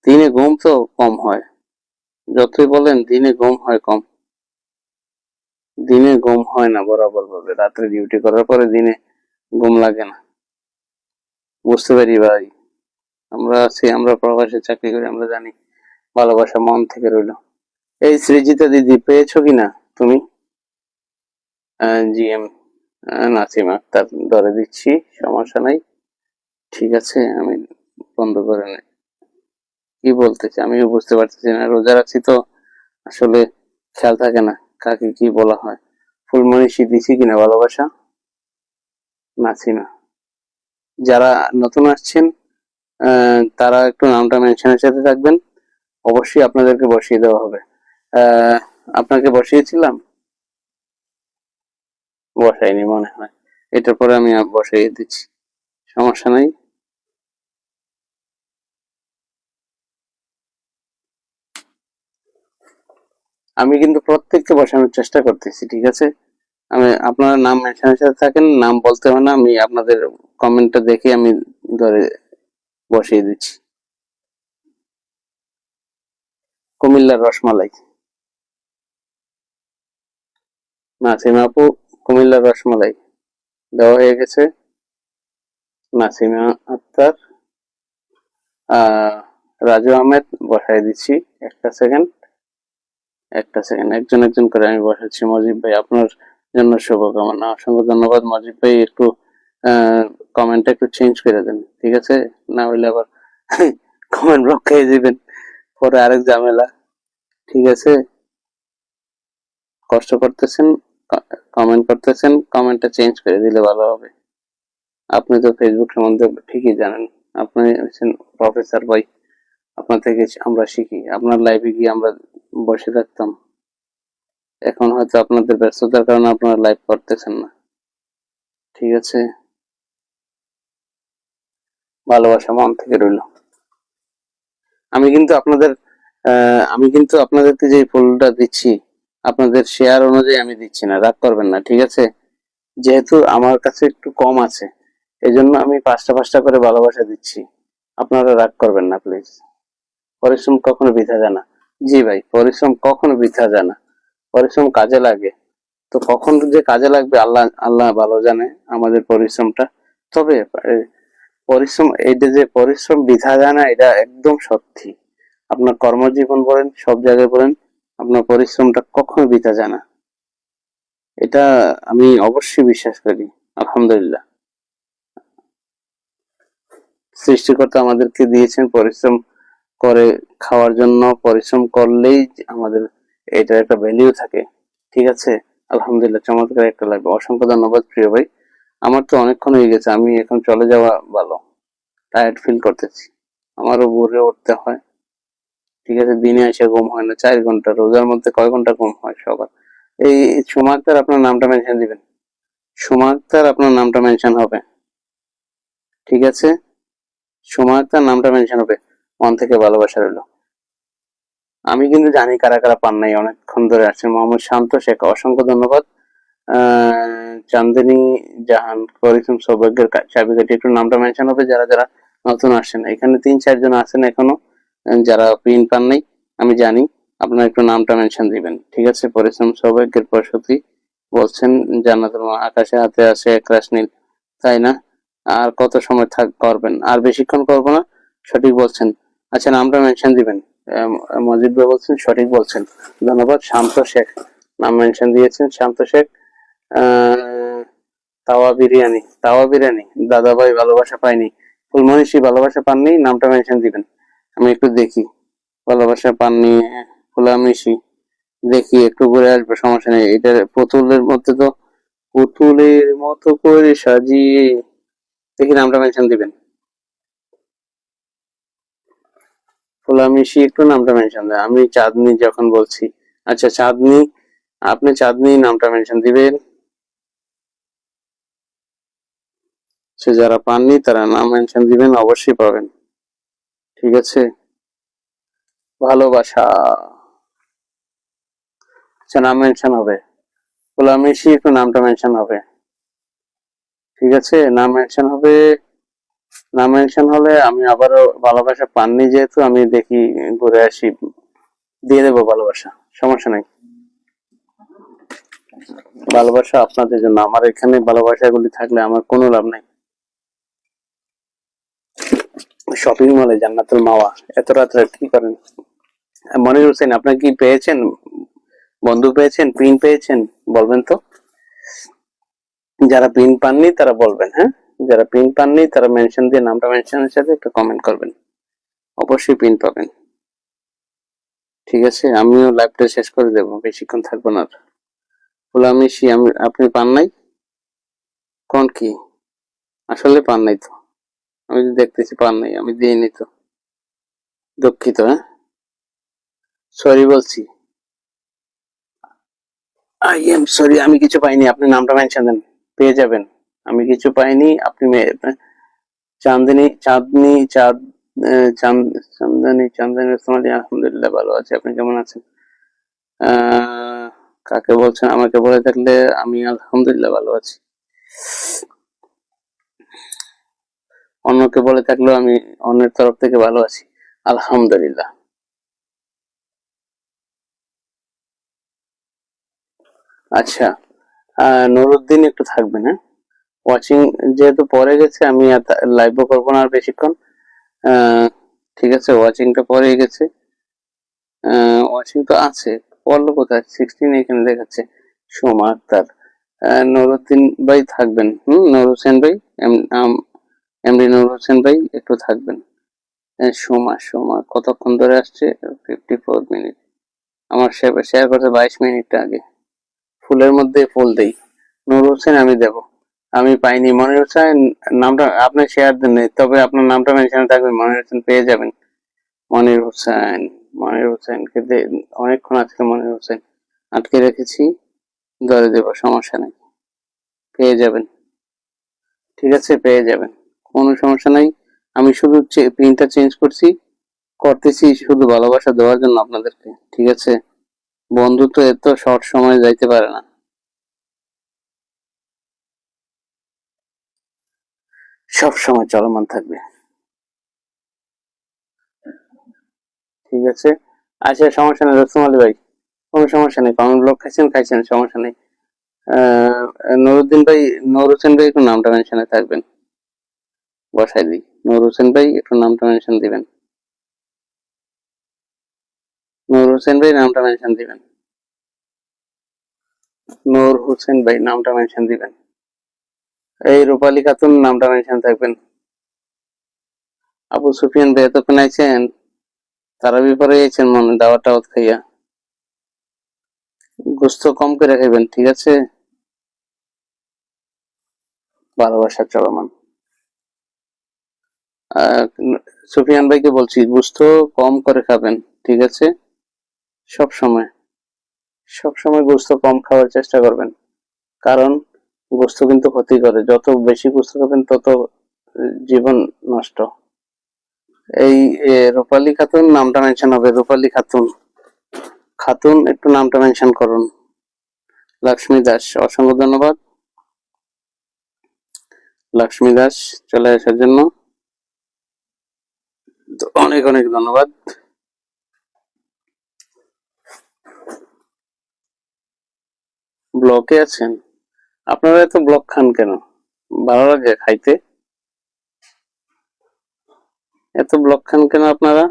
দিনে ঘুম তো কম হয়। যতই বলেন দিনে ঘুম হয় কম। দিনে ঘুম হয় না বরাবর ভাবে, রাত্রে ডিউটি করার পরে দিনে ঘুম লাগে না। বুঝতে পারি ভাই, আমরা আছি, আমরা প্রবাসে চাকরি করি, আমরা জানি ভালোবাসা মন থেকে রইলো। এই সৃজিতা দিদি পেয়েছো কিনা তুমি? জিএম নাসিম আক্তার ধরে দিচ্ছি, সমস্যা নাই, ঠিক আছে। আমি বন্ধ করে নেই, কি বলতেছি আমিও বুঝতে পারতেছি না, রোজা রাখছি তো আসলে খেয়াল থাকে না কাকে কি বলা হয়। ফুলমণি দিছি কিনা ভালোবাসা? নাসিমা। যারা নতুন আসছেন তারা একটু নামটা মেনশনের সাথে থাকবেন, অবশ্যই আপনাদেরকে বসিয়ে দেওয়া হবে। আহ, আপনাকে বসিয়েছিলাম? বসাইনি মনে হয়, এটার পরে আমি বসাইয়ে দিচ্ছি, সমস্যা নাই। আমি কিন্তু প্রত্যেককে বসানোর চেষ্টা করতেছি, ঠিক আছে। আমি আপনারা নাম মেনশনের সাথে থাকেন, নাম বলতে হয় না, আমি আপনাদের কমেন্টটা দেখে আমি ধরে বসিয়ে দিচ্ছি। কুমিল্লার রসমালাই, নাসিমা আপু, কুমিল্লার রসমালাই দেওয়া হয়ে গেছে। নাসিমা আক্তার, রাজু আহমেদ বসাই দিচ্ছি। একটা সেকেন্ড, একটা সেকেন্ড, একজন একজন করে আমি বসাচ্ছি। মজিব ভাই আপনার জন্য শুভকামনা, অসংখ্য ধন্যবাদ। মজিব ভাই একটু কমেন্টটা একটু চেঞ্জ করে দেন, ঠিক আছে। না হইলে আবার কমেন্ট ব্লক খেয়ে দিবেন, পরে আরেক ঝামেলা, ঠিক আছে। কষ্ট করতেছেন, কমেন্ট করতেছেন, কমেন্টটা চেঞ্জ করে দিলে ভালো হবে। আপনি তো ফেসবুক সম্বন্ধে ঠিকই জানেন, আপনি হচ্ছেন প্রফেসর ভাই, আপনার থেকে আমরা শিখি। আপনার লাইফে গিয়ে আমরা বসে থাকতাম, এখন হয়তো আপনাদের ব্যস্ততার কারণে আপনারা লাইভ করতেছেন না, ঠিক আছে। ভালোবাসা মন থেকে রইল। আমি কিন্তু আপনাদের আমি কিন্তু আপনাদেরকে যে ফুলটা দিচ্ছি, আপনাদের শেয়ার অনুযায়ী আমি দিচ্ছি না, রাগ করবেন না, ঠিক আছে। যেহেতু আমার কাছে একটু কম আছে, এই জন্য আমি পাঁচটা পাঁচটা করে ভালোবাসা দিচ্ছি, আপনারা রাগ করবেন না প্লিজ। পরিশ্রম কখনো বৃথা যায় না। জি ভাই, পরিশ্রম কখনো বৃথা যায় না, পরিশ্রম কাজে লাগে। তো কখন যে কাজে লাগবে আল্লাহ আল্লাহ ভালো জানে আমাদের পরিশ্রমটা। তবে পরিশ্রম, এইটা যে পরিশ্রম বৃথা যায় না, এটা একদম সত্যি। আপনার কর্মজীবন বলেন, সব জায়গায় বলেন, আপনার পরিশ্রমটা কখনো বৃথা যায় না, এটা আমি অবশ্যই বিশ্বাস করি। আলহামদুলিল্লাহ, সৃষ্টিকর্তা আমাদেরকে দিয়েছেন পরিশ্রম করে খাওয়ার জন্য। পরিশ্রম করলেই আমাদের এটার একটা ভ্যালিউ থাকে, ঠিক আছে। আলহামদুলিল্লাহ, চমৎকার একটা লাগবে। অসংখ্য ধন্যবাদ প্রিয় ভাই। আমার তো অনেকক্ষণ হয়ে গেছে, আমি এখন চলে যাওয়া ভালো, টায়ার্ড ফিল করতেছি। আমারও ভোরে উঠতে হয়, ঠিক আছে। দিনে এসে ঘুম হয় না 4 ঘন্টা, রোজার মধ্যে কয় ঘন্টা ঘুম হয় সকাল। এই সুমা আক্তার, আপনার নামটা মেনশন দিবেন। সুমা আক্তার, আপনার নামটা মেনশন হবে, ঠিক আছে। সুমা আক্তার নামটা মেনশন হবে। মন থেকে ভালোবাসা রইল। আমি কিন্তু জানি কারা কারা পান নাই, অনেকক্ষণ ধরে আসছেন। মোহাম্মদ শান্ত শেখ, অসংখ্য ধন্যবাদ। চান্দিনী জাহান, পরিশ্রম সৌভাগ্যের চাবিকাঠি, একটু নামটা মেনশন হবে যারা যারা নতুন আসছেন। এখানে 3-4 জন আছেন এখনো যারা পিন পান নাই, আমি জানি। আপনার একটু নামটা মেনশন দিবেন, ঠিক আছে। পরিশ্রম সৌভাগ্যের প্রসূতি বলছেন, জান্নাতুল আকাশে হাতে আছে একরাশ নীল, তাই না? আর কত সময় করবেন? আর বেশিক্ষণ করবো না, সঠিক বলছেন। আচ্ছা, নামটা মেনশন দিবেন। মজিদ ভাই বলছেন, সঠিক বলছেন, ধন্যবাদ। শান্ত শেখ নাম মেনশন দিয়েছেন, শান্ত শেখ। তাওয়া বিরিয়ানি, তাওয়া বিরিয়ানি, দাদা ভাই ভালোবাসা পাইনি, ফুলমনিষী ভালোবাসা পাননি, নামটা মেনশন দিবেন। আমি একটু দেখি, ভালোবাসা পাননি, ফুলামিশি, দেখি একটু ঘুরে আসবো, সমস্যা নেই। এটা পুতুলের মধ্যে তো, পুতুলের মতো করে সাজিয়ে, দেখি নামটা মেনশন দিবেন। ফুলামিশি, একটু নামটা মেনশন দেন। আমি চাঁদনি যখন বলছি, আচ্ছা চাঁদনি, আপনি চাঁদনি নামটা মেনশন দিবেন। সে যারা পাননি তারা নাম মেনশন দিবেন, অবশ্যই পাবেন, ঠিক আছে। ভালোবাসা, আচ্ছা নাম মেনশন হবে। ফুলামিশি, একটু নামটা মেনশন হবে, ঠিক আছে। নাম মেনশন হবে। নাম মেনশন হলে আমি আবারও, ভালোবাসা পাননি যেহেতু, আমি দেখি ঘুরে আসি, দিয়ে দেবো ভালোবাসা, সমস্যা নাই। ভালোবাসা আপনাদের জন্য, আমার এখানে ভালোবাসাগুলি থাকলে আমার কোনো লাভ নাই। শপিং মলে জান্নাতুল মাওয়া, এত রাত্রে কি করেন? মনির হোসেন, আপনার কি পেয়েছেন? বন্ধু পেয়েছেন, পিন পেয়েছেন? বলবেন তো। যারা পিন পাননি তারা বলবেন, হ্যাঁ। যারা পিন পাননি তারা মেনশন দিয়ে, নামটা মেনশনের সাথে একটা কমেন্ট করবেন, অবশ্যই পিন পাবেন, ঠিক আছে। আমিও লাইভটা শেষ করে দেবো, বেশিক্ষণ থাকবো না। ফুলামিশি, আপনি পান নাই? কোন কি? আসলে পান নাই তো, আমি তো দেখতেছি পান নাই, আমি দিইনি তো, দুঃখিত, হ্যাঁ, সরি বলছি, আই এম সরি। আমি কিছু পাইনি, আপনি নামটা মেনশন দেন, পেয়ে যাবেন। আমি কিছু পাইনি, আপনি চাঁদনি, চাঁদনি, চাঁদনি, চাঁদনি রসমালি, আলহামদুলিল্লাহ ভালো আছে, আপনি কেমন আছেন? আহ কাকে বলছেন? আমাকে বলে থাকলে আমি আলহামদুলিল্লাহ ভালো আছি, অন্যকে বলে থাকলেও আমি অন্যের তরফ থেকে ভালো আছি, আলহামদুলিল্লাহ। আচ্ছা, নুরুদ্দিন একটু থাকবেন, হ্যাঁ। ওয়াচিং যেহেতু পরে গেছে, আমি লাইভও করবো না আর বেশিক্ষণ। আহ ঠিক আছে, ওয়াচিংটা পরে গেছে। ওয়াচিং তো আছে, পড়লো কোথায়? 16 এখানে দেখাচ্ছে। সোমা আক্তার, নুরুদ্দিন ভাই থাকবেন, নূর হোসেন ভাই, এমডি নূর হোসেন ভাই একটু থাকবেন। সোমা, সোমা কতক্ষণ ধরে আসছে? 54 মিনিট, আমার শেয়ার করছে 22 মিনিট আগে। ফুলের মধ্যে ফুল দেই, নূর হোসেন আমি দেব। আমি পাইনি। মনির হোসেন নামটা আপনি শেয়ার দেন, তবে আপনার নামটা মেনশন থাকবে, মনির হোসেন পেয়ে যাবেন। মনির হোসেন, মনির হোসেনকে অনেকক্ষণ আজকে মনির হোসেন আটকে রেখেছি, ধরে দেবো, সমস্যা নেই, পেয়ে যাবেন, ঠিক আছে, পেয়ে যাবেন, কোনো সমস্যা নাই। আমি শুধু পিনটা চেঞ্জ করতেছি শুধু ভালোবাসা দেওয়ার জন্য আপনাদেরকে, ঠিক আছে। বন্ধু তো এত শর্ট সময় যাইতে পারে না। সব সময় চলমান থাকবে। ঠিক আছে, আচ্ছা সমস্যা নেই রুস্তম আলী ভাই, কোনো সমস্যা নেই। কমেন্ট ব্লক খাইছেন সমস্যা নেই। আহ নুরুদ্দিন ভাই, নূর হোসেন ভাই একটু নামটা মেনশনে থাকবেন, বসাই দিই। নূর হোসেন ভাই একটু নামটা মেনশন দিবেন, নূর হোসেন ভাই নামটা মেনশন দিবেন, নূর হোসেন ভাই নামটা মেনশন দিবেন। এই রূপালী খাতুন নামটা মেনশন থাকবেন। আবু সুফিয়ান ভাই এতক্ষণ আইছেন, তারা বিপরে আইছেন মনে দাওয়াত টাওয়াত খাইয়া। গোস্ত কম করে খাইবেন, ঠিক আছে? ভালোবাসা চলমান। আহ, সুফিয়ান ভাইকে বলছি গোস্ত কম করে খাবেন, ঠিক আছে? সব সময়, সব সময় গোস্ত কম খাওয়ার চেষ্টা করবেন, কারণ গোস্ত কিন্তু ক্ষতি করে। যত বেশি গোস্ত খাবেন তত জীবন নষ্ট। এই রূপালী খাতুন নামটা মেনশন হবে, রূপালী খাতুন। খাতুন একটু নামটা মেনশন করুন। লক্ষ্মী দাস, অসংখ্য ধন্যবাদ লক্ষ্মী দাস চলে আসার জন্য, অনেক অনেক ধন্যবাদ। ব্লকে আছেন আপনারা, এত ব্লক খান কেন? ভালো লাগে খাইতে? এত ব্লক খান কেন আপনারা?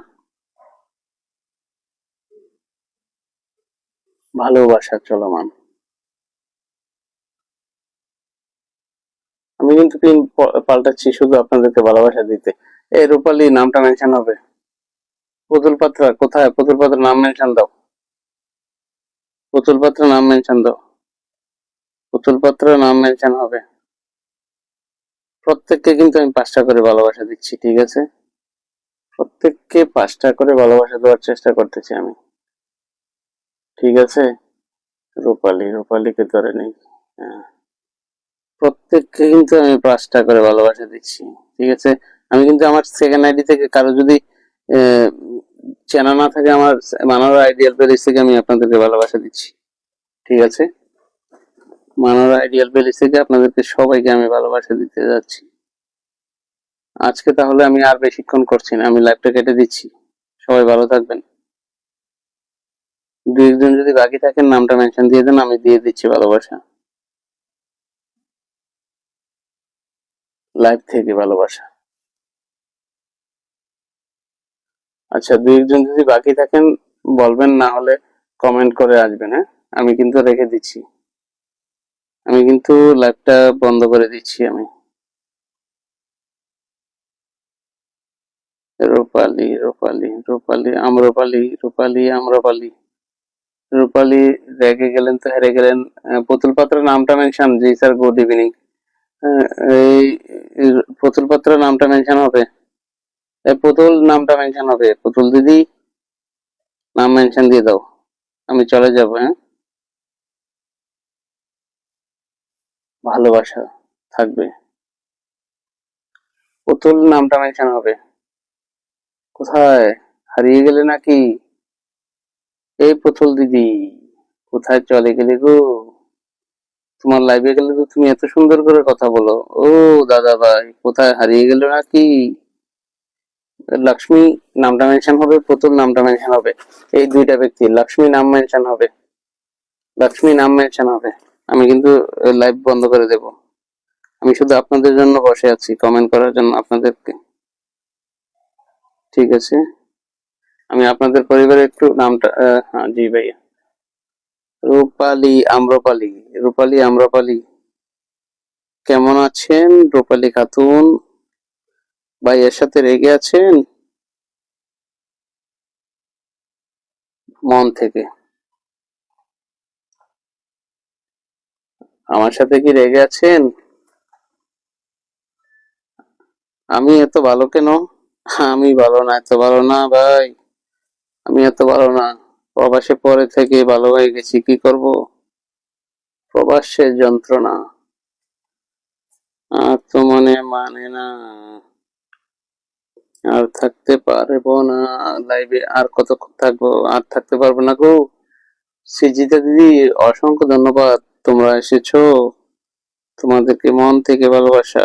ভালোবাসা চলমান। আমি কিন্তু পিন পাল্টাচ্ছি শুধু আপনাদেরকে ভালোবাসা দিতে। এই রূপালী নামটা মেনশন হবে। পুতুল পাত্রা কোথায়? পুতুল পাত্র নাম মেনশন দাও, পুতুল পাত্র নাম মেনশন দাও, পুতুল পাত্র নাম মেনশন হবে। প্রত্যেককে কিন্তু আমি 5টা করে ভালোবাসা দিচ্ছি, ঠিক আছে? প্রত্যেককে 5টা করে ভালোবাসা দেওয়ার চেষ্টা করতেছি আমি, ঠিক আছে? রূপালী, রূপালীকে ধরে নেই। হ্যাঁ, প্রত্যেককে কিন্তু আমি 5টা করে ভালোবাসা দিচ্ছি, ঠিক আছে? আমি কিন্তু আমার সেকেন্ড আইডি থেকে কারো যদি চেনা না থাকে, আমার মানব আইডিয়াল পেজ থেকে আমি আপনাদেরকে ভালোবাসা দিচ্ছি, ঠিক আছে? মানব আইডিয়াল পেজ থেকে আপনাদেরকে সবাইকে আমি ভালোবাসা দিতে যাচ্ছি আজকে। তাহলে আমি আর বেশিক্ষণ করছি না, আমি লাইভটা কেটে দিচ্ছি। সবাই ভালো থাকবেন। দু একজন যদি বাকি থাকেন নামটা মেনশন দিয়ে দেন, আমি দিয়ে দিচ্ছি ভালোবাসা, লাইভ থেকে ভালোবাসা। আচ্ছা, দু একজন যদি বাকি থাকেন বলবেন, না হলে কমেন্ট করে আসবেন। হ্যাঁ, আমি কিন্তু রেখে দিচ্ছি, আমি কিন্তু লাইভটা বন্ধ করে দিচ্ছি আমি। রূপালী, রূপালী, রূপালী, আম্রপালি, রূপালী, আম্রপালি, রূপালী রেগে গেলেন তো হেরে গেলেন। পুতুল পাত্র নামটা মেনশন, জি স্যার, গুড ইভিনিং। এই পুতুল পাত্র নামটা মেনশন হবে, এই পুতুল নামটা মেনশন হবে। পুতুল দিদি নাম মেনশন দিয়ে দাও, আমি চলে যাব। হ্যাঁ, ভালোবাসা থাকবে। পুতুল নামটা মেনশন হবে। কোথায় হারিয়ে গেলে নাকি? এই পুতুল দিদি কোথায় চলে গেলে গো? তোমার লাইভে গেলে তো তুমি এত সুন্দর করে কথা বলো। ও দাদা ভাই, কোথায় হারিয়ে গেল নাকি? লক্ষ্মী নামটা মেনশন হবে, পুতুল নামটা মেনশন হবে। এই দুইটা ব্যক্তি, লক্ষ্মী নাম মেনশন হবে, লক্ষ্মী নাম মেনশন হবে। আমি কিন্তু লাইভ বন্ধ করে দেব। আমি শুধু আপনাদের জন্য বসে আছি, কমেন্ট করার জন্য আপনাদেরকে, ঠিক আছে? আমি আপনাদের পরিবারে একটু নামটা হ্যাঁ জি ভাইয়া। রূপালী আম্রপালি, রূপালী আম্রপালি, কেমন আছেন রূপালী খাতুন? ভাইয়ের সাথে রেগে আছেন? মন থেকে? আমার সাথে কি রেগে আছেন? আমি এত ভালো কেন? আমি ভালো না, এত ভালো না ভাই, আমি এত ভালো না। প্রবাসে পরে থেকে ভালো হয়ে গেছি, কি করব? প্রবাসের যন্ত্রণা আর তো মানে না, আর থাকতে পারবো না লাইভে। আর কতক্ষণ থাকবো? আর থাকতে পারবো না গো। সৃজিতা দিদি, অসংখ্য ধন্যবাদ, তোমরা এসেছো, তোমাদেরকে মন থেকে ভালোবাসা।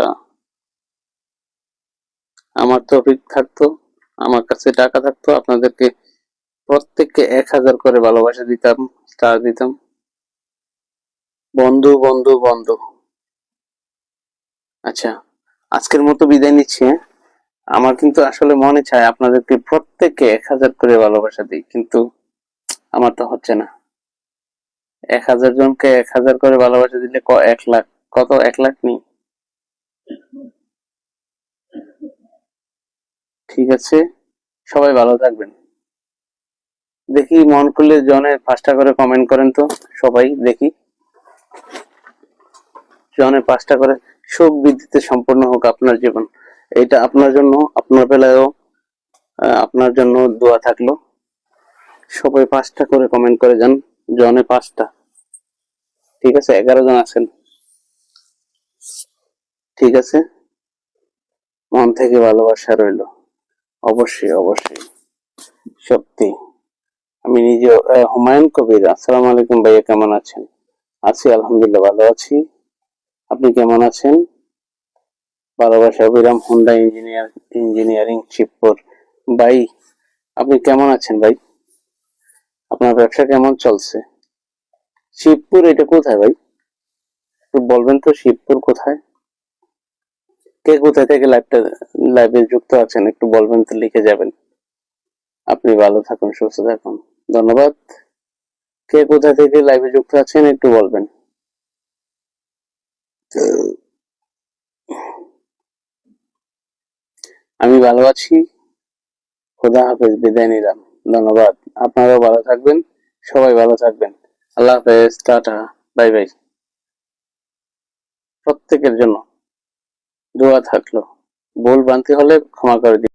আমার তৌফিক থাকতো, আমার কাছে টাকা থাকতো, আপনাদেরকে প্রত্যেককে 1000 করে ভালোবাসা দিতাম, স্টার দিতাম। বন্ধু বন্ধু বন্ধু। আচ্ছা, আজকের মতো বিদায় নিচ্ছি, হ্যাঁ? আমার কিন্তু আসলে মনে চায় আপনাদেরকে প্রত্যেককে 1000 করে ভালোবাসা দিই, কিন্তু আমার তো হচ্ছে না। 1000 জনকে 1000 করে ভালোবাসা দিলে 1 লাখ, কত 1 লাখ নেই। ঠিক আছে, সবাই ভালো থাকবেন। দেখি মন খুলে জনে 5টা করে কমেন্ট করেন তো, সবাই দেখি। জনে 5টা করে। সুখ বৃদ্ধিতে সম্পূর্ণ হোক আপনার জীবন, এটা আপনার জন্য, আপনার বেলায়ও আপনার জন্য দোয়া থাকলো। সবাই 5টা করে কমেন্ট করে যান, জনে 5টা। ঠিক আছে, 11 জন আছেন। ঠিক আছে, মন থেকে ভালোবাসা রইলো। অবশ্যই অবশ্যই, সত্যি। আমি নিজে হুমায়ুন কবির। আসসালামু আলাইকুম ভাইয়া, কেমন আছেন? আছি আলহামদুলিল্লাহ, ভালো আছি। আপনি কেমন আছেন? ভালোবাসা অবিরাম, হুন্ডা ইঞ্জিনিয়ারিং শিবপুর। ভাই, আপনি কেমন আছেন ভাই? আপনার ব্যবসা কেমন চলছে? শিবপুর এটা কোথায় ভাই? একটু বলবেন তো, শিবপুর কোথায়? কে কোথায় থেকে লাইভে যুক্ত আছেন একটু বলবেন তো, লিখে যাবেন। আপনি ভালো থাকুন, সুস্থ থাকুন, ধন্যবাদ। কে কোথা থেকে লাইভে যুক্ত আছেন একটু বলবেন। আমি ভালো আছি, খোদা হাফেজ, বিদায় নিলাম, ধন্যবাদ। আপনারাও ভালো থাকবেন, সবাই ভালো থাকবেন। আল্লাহ হাফেজ, টাটা, বাই বাই। প্রত্যেকের জন্য দোয়া থাকলো, ভুল ভ্রান্তি হলে ক্ষমা করে দিন।